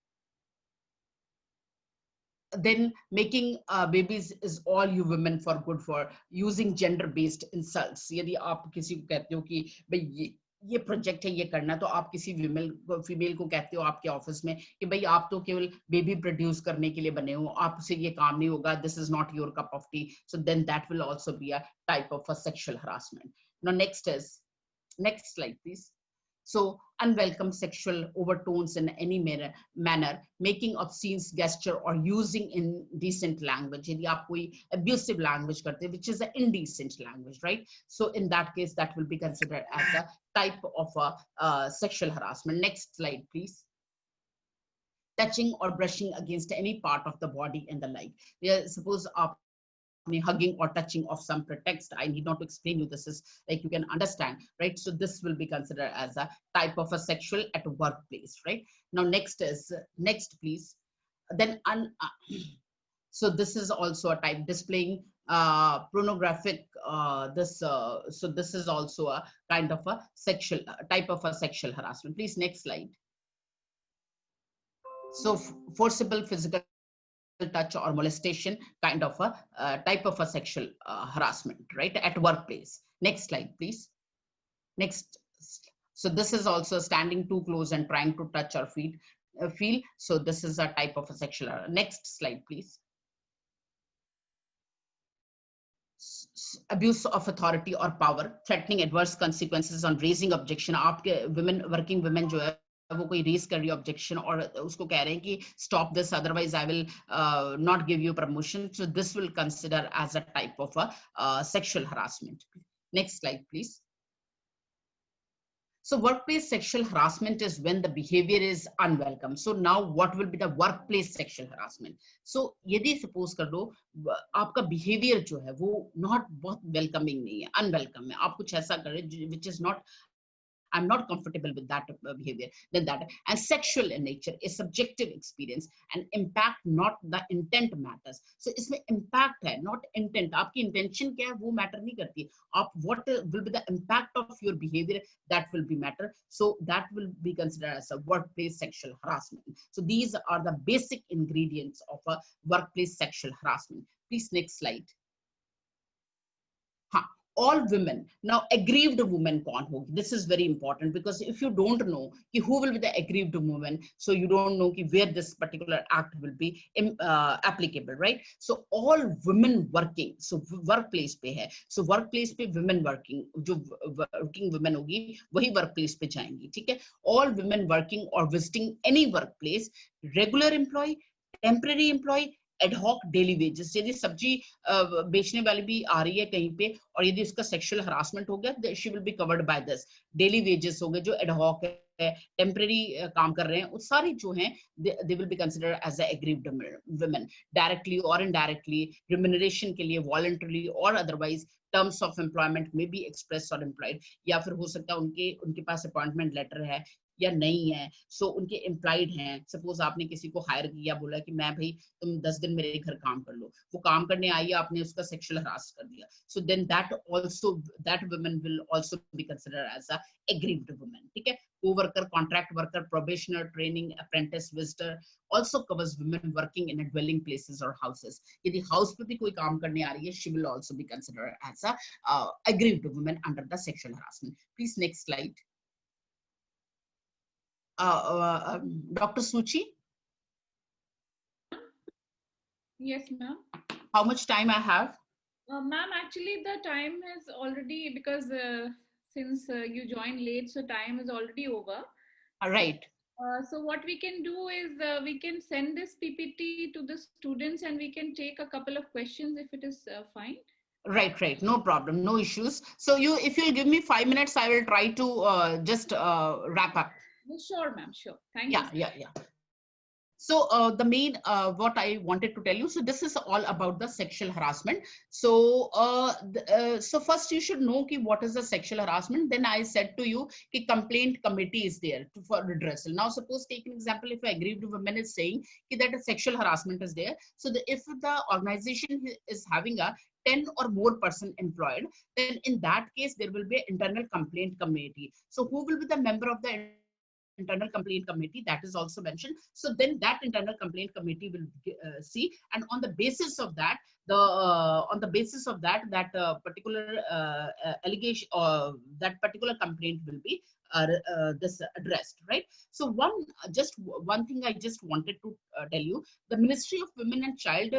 Then making babies is all you women for good for using gender based insults. यदि आप किसी को कहते हो कि भाई ये प्रोजेक्ट है ये करना, तो आप किसी फीमेल को कहते हो आपके ऑफिस में कि भाई आप तो केवल बेबी प्रोड्यूस करने के लिए बने हो, आपसे ये काम नहीं होगा, this is not your cup of tea, so then that will also be a type of a sexual harassment. Now next slide please. So unwelcome sexual overtones in any manner, making obscene gesture or using indecent language. यदि आप कोई abusive language करते हैं, which is an indecent language, right? So in that case, that will be considered as a type of a sexual harassment. Next slide, please. Touching or brushing against any part of the body and the like. Yeah, suppose hugging or touching of some pretext, I need not to explain you, this is like you can understand, right? So this will be considered as a type of a sexual at workplace, right? Now next please. Then so this is also a type displaying pornographic so this is also a kind of a sexual type of a sexual harassment. Please next slide. So forcible physical touch or molestation, kind of a type of a sexual harassment, right, at workplace. Next slide please. Next. So this is also standing too close and trying to touch or feel, so this is a type of a sexual. Next slide please. Abuse of authority or power, threatening adverse consequences on raising objection. आपके working women जो है वो कोई race कर रही है objection और उसको कह रहे हैं कि stop this otherwise I will not give you promotion, so this will consider as a type of a sexual harassment. Next slide please. So workplace sexual harassment is when the behavior is unwelcome. So now what will be the workplace sexual harassment? So यदि suppose कर लो आपका behavior जो है वो not बहुत welcoming नहीं है, unwelcome है, आप कुछ ऐसा कर रहे which is not I'm not comfortable with that behavior, then that. And sexual in nature, a subjective experience, and impact, not the intent matters. So इसमें impact है, not intent. आपकी intention क्या है वो matter नहीं करती. What will be the impact of your behavior, that will be matter. So that will be considered as a workplace sexual harassment. So these are the basic ingredients of a workplace sexual harassment. Please next slide. All women. Now, aggrieved woman kaun hogi? This is very important, because if you don't know who will be the aggrieved woman, so you don't know where this particular act will be applicable, right? So all women working, so workplace pe hai. So workplace pe women working, jo working women hogi, wahi workplace pe jayengi, theek hai? All women working or visiting any workplace, regular employee, temporary employee, ad hoc daily wages. यदि सब्जी बेचने वाली भी आ रही है कहीं पे और यदि उसका सेक्सुअल हरासमेंट हो गया, she will be covered by this. Daily wages हो गए, जो एडहॉक है, टेम्पररी काम कर रहे हैं, वो सारी जो हैं they will be considered as a aggrieved women. Directly और इनडायरेक्टली, रिम्यूनरेशन के लिए, वॉलंटरली और अदरवाइज, टर्म्स ऑफ एम्प्लॉयमेंट में भी एक्सप्रेस और एम्प्लॉयड, या फिर हो सकता है उनके पास अपॉइंटमेंट लेटर है या नहीं है, सो उनके एम्प्लॉयड हैं. सपोज आपने किसी को हायर किया, बोला कि मैं भाई तुम 10 दिन मेरे घर काम कर लो, वो काम करने आई, आपने उसका सेक्सुअल हरास कर दिया, so then that woman will also be considered as a aggrieved woman. ठीक है. Co-worker, contract worker, probationer, training, apprentice, visitor also covers women working in a dwelling places or houses. यदि house पे भी कोई काम करने आ रही है, she will also be considered as a aggrieved woman under the sexual harassment. Please next slide. Dr. Suchi? Yes, ma'am. How much time I have? Ma'am, actually the time is already, because since you joined late, so time is already over. All right. So what we can do is we can send this PPT to the students and we can take a couple of questions if it is fine. Right. No problem. No issues. So if you'll give me 5 minutes, I will try to just wrap up. Sure, ma'am. Sure. Thank you. Yeah. So the main what I wanted to tell you, so this is all about the sexual harassment. So so first you should know what is the sexual harassment. Then I said to you कि complaint committee is there for redressal. Now suppose take an example, if an aggrieved woman is saying that a sexual harassment is there, so if the organization is having a 10 or more person employed, then in that case there will be an internal complaint committee. So who will be the member of the internal complaint committee? That is also mentioned. So then that internal complaint committee will see, and on the basis of that, that particular allegation or that particular complaint will be this addressed, right? So one thing I just wanted to tell you, the Ministry of Women and Child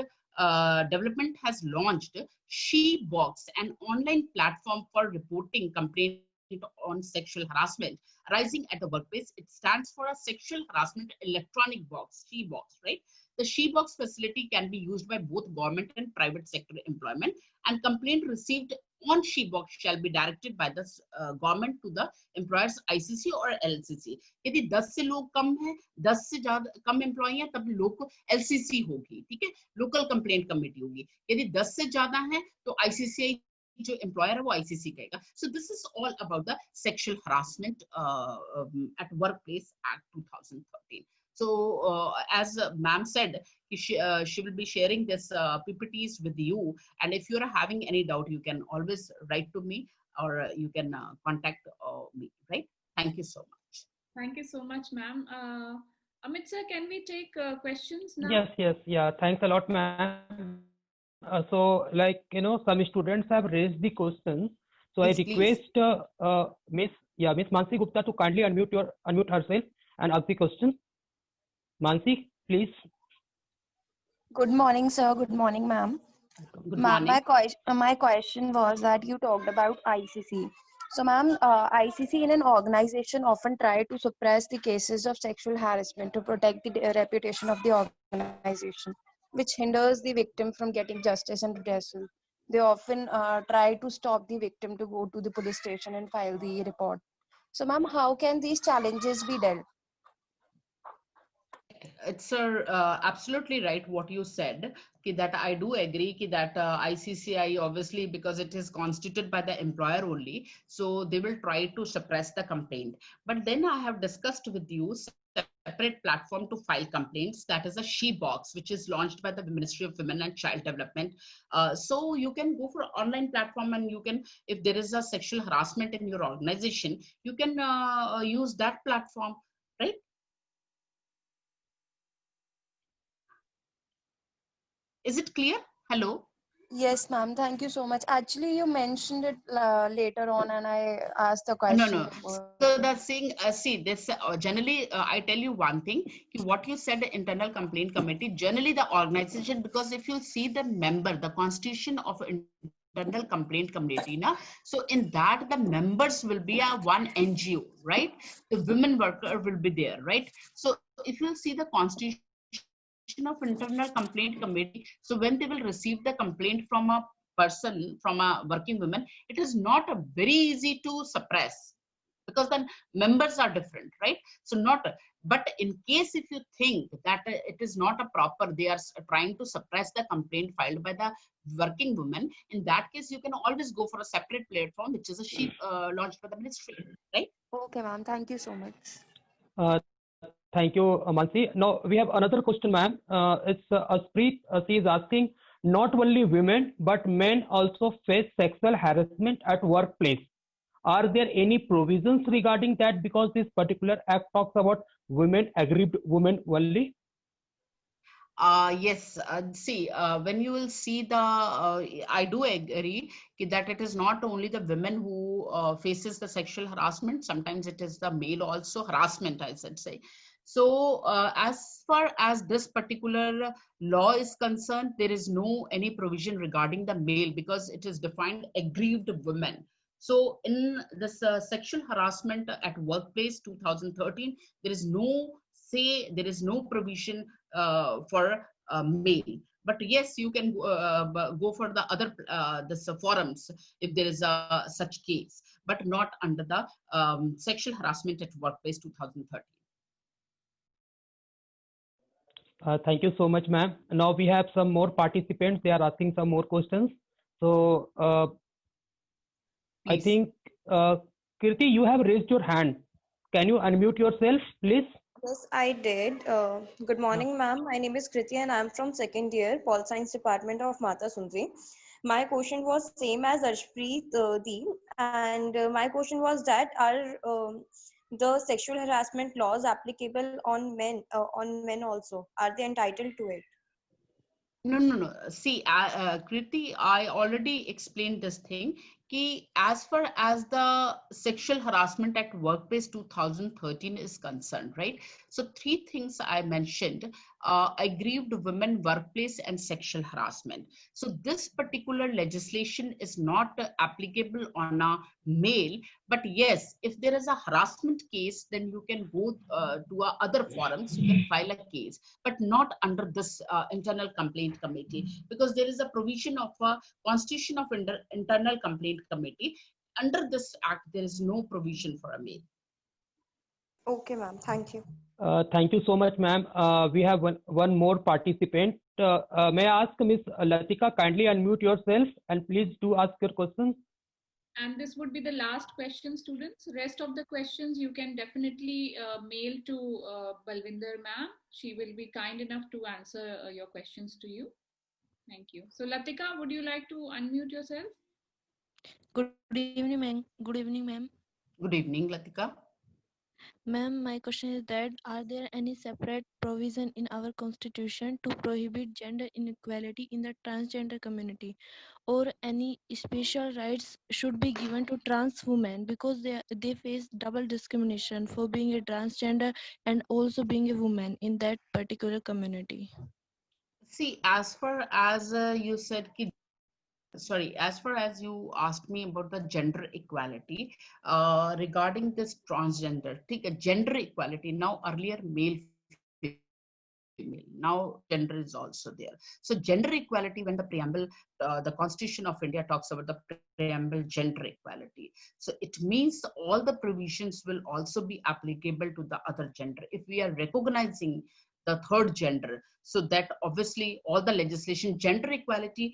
Development has launched She Box, an online platform for reporting complaints on sexual harassment arising at the workplace. It stands for a sexual harassment electronic box, She Box, right? The She Box facility can be used by both government and private sector employment, and complaint received on She Box shall be directed by the government to the employer's ICC or LCC. यदि 10 से लोग कम हैं, 10 से ज़्यादा कम employee हैं, तब लोग LCC होगी, ठीक है, लोकल कंप्लेंट कमेटी होगी. यदि 10 से ज़्यादा हैं तो ICCI जो एम्प्लॉयर है वो ICC कहेगा. So this is all about the sexual harassment at workplace Act 2013. So as ma'am said, she will be sharing this PPTs with you, and if you're having any doubt, you can always write to me or you can contact me, right? Thank you so much. Thank you so much, ma'am. Amit sir, can we take questions now? Yes. Yeah. Thanks a lot, ma'am. So, like, some students have raised the questions. So Yes, I request Miss Mansi Gupta to kindly unmute herself and ask the question. Mansi, please. Good morning, sir. Good morning, ma'am. Good Ma'am, morning. my question was that you talked about ICC. So, ma'am, ICC in an organization often try to suppress the cases of sexual harassment to protect the reputation of the organization, which hinders the victim from getting justice and redressal. They often try to stop the victim to go to the police station and file the report. So, ma'am, how can these challenges be dealt? Right. It's absolutely right what you said. That I do agree that ICCI, obviously, because it is constituted by the employer only, so they will try to suppress the complaint. But then I have discussed with you separate platform to file complaints. That is a SheBox, which is launched by the Ministry of Women and Child Development. So you can go for online platform, and you can, if there is a sexual harassment in your organization, you can use that platform, right? Is it clear? Hello? Yes, ma'am. Thank you so much. Actually, you mentioned it later on, and I asked the No, question no. before. So the thing, see, this generally, I tell you one thing, what you said, the internal complaint committee, generally the organization, because if you see the member, the constitution of internal complaint committee, na, so in that the members will be a one NGO, right? The women worker will be there, right? So if you see the constitution of internal complaint committee, so when they will receive the complaint from a person, from a working woman, it is not a very easy to suppress, because then members are different, right? So not, but in case if you think that it is not a proper, they are trying to suppress the complaint filed by the working woman, in that case you can always go for a separate platform, which is a sheep launched by the ministry, right? Okay, ma'am. Thank you so much. Thank you, Mansi. Now we have another question, ma'am. It's Aspreet. She is asking, not only women but men also face sexual harassment at workplace. Are there any provisions regarding that? Because this particular act talks about women, aggrieved women only. Yes, see, when you will see the, I do agree that it is not only the women who faces the sexual harassment, sometimes it is the male also harassment, I should say. So as far as this particular law is concerned, there is no any provision regarding the male, because it is defined aggrieved women. So in this sexual harassment at workplace 2013, there is no say, there is no provision for male. But yes, you can go for the other this forums if there is a such case, but not under the sexual harassment at workplace 2013. Thank you so much, ma'am. Now we have some more participants. They are asking some more questions. So I Please. think, Kirti, you have raised your hand. Can you unmute yourself, please? Yes, I did. Good morning, ma'am. My name is Kriti and I'm from second year, Pol Science Department of Mata Sundri. My question was same as Arshpreet Di, and my question was that are the sexual harassment laws applicable on men also? Are they entitled to it? No, no, no. See, Kriti, I already explained this thing. Ki as far as the sexual harassment at workplace 2013 is concerned, right? So three things I mentioned: aggrieved women, workplace, and sexual harassment. So this particular legislation is not applicable on a male, but yes, if there is a harassment case, then you can go to other forums. You can file a case, but not under this internal complaint committee, because there is a provision of a constitution of internal complaint committee. Under this act, there is no provision for a male. Okay, ma'am. Thank you. Thank you so much, ma'am. We have one more participant. May I ask Ms. Latika, kindly unmute yourself and please do ask your questions. And this would be the last question, students. Rest of the questions you can definitely mail to Balvinder ma'am. She will be kind enough to answer your questions to you. Thank you. So Latika, would you like to unmute yourself? Good evening, ma'am. Good evening, ma'am. Good evening, Latika. Ma'am, my question is that are there any separate provision in our constitution to prohibit gender inequality in the transgender community, or any special rights should be given to trans women because they face double discrimination for being a transgender and also being a woman in that particular community? See, as far as you said, sorry, as far as you asked me about the gender equality regarding this transgender, take a gender equality. Now, earlier male, female, now gender is also there. So gender equality, when the preamble, the Constitution of India talks about the preamble gender equality, so it means all the provisions will also be applicable to the other gender. If we are recognizing the third gender, so that obviously all the legislation, gender equality,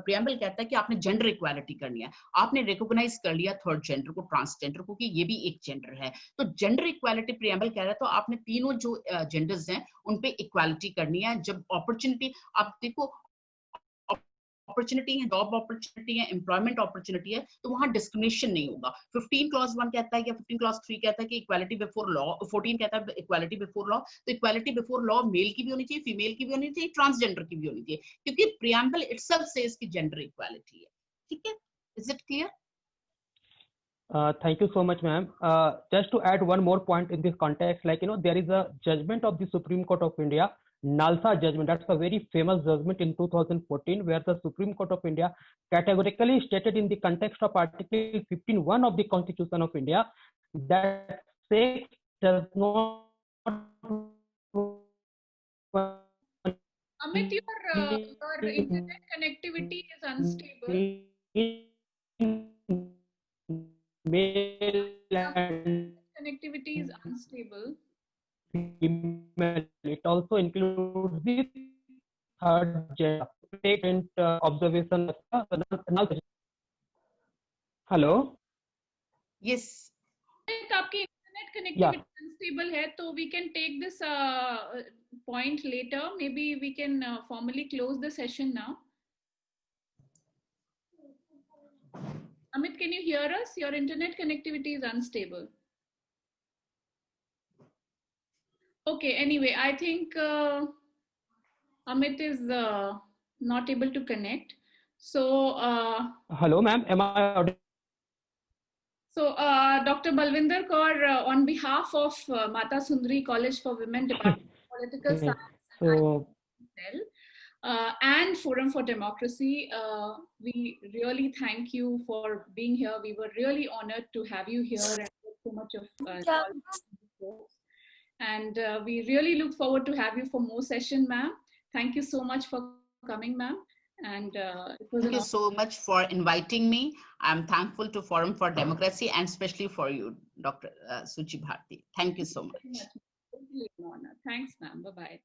preamble कहता है कि आपने gender equality करनी है, आपने recognize कर लिया third gender को, transgender को, कि ये भी एक gender है, तो gender equality preamble कह रहा है, तो आपने तीनों जो genders हैं उन पे equality करनी है. जब opportunity, आप देखो अपॉर्चुनिटी है, जॉब अपॉर्चुनिटी है, एम्प्लॉयमेंट अपॉर्चुनिटी है, तो वहां डिस्क्रिमिनेशन नहीं होगा. 15 क्लॉज 1 कहता है या 15 क्लॉज 3 कहता है कि इक्वालिटी बिफोर लॉ, 14 कहता है इक्वालिटी बिफोर लॉ, तो इक्वालिटी बिफोर लॉ मेल की भी होनी चाहिए, फीमेल की भी होनी चाहिए, ट्रांसजेंडर की भी होनी चाहिए, क्योंकि प्रियम्बल इटसेल्फ सेज कि जेंडर इक्वालिटी है. ठीक है, is it clear? Thank you so much, ma'am. Just to add one more point in this context, like, there is a judgment of the Supreme Court of India, Nalsa judgment. That's a very famous judgment in 2014, where the Supreme Court of India categorically stated in the context of Article 15(1) of the Constitution of India that sex does not. Amit, your internet connectivity is unstable. Connectivity is unstable. It also includes the third gender. Observation. Hello. Yes. आपकी internet connectivity unstable है, तो we can take this point later. Maybe we can formally close the session now. Amit, can you hear us? Your internet connectivity is unstable. Okay, anyway, I think Amit is not able to connect. So, hello, ma'am. Am I audible? So, Dr. Balvinder Kaur, on behalf of Mata Sundari College for Women, Department of Political Science, and Forum for Democracy, we really thank you for being here. We were really honored to have you here and so much of knowledge. And we really look forward to have you for more session, ma'am. Thank you so much for coming, ma'am. And it was thank you so much for inviting me. I'm thankful to Forum for Democracy and especially for you, Dr. Suchi Bharti. Thank you so much. Thanks, ma'am. Bye-bye.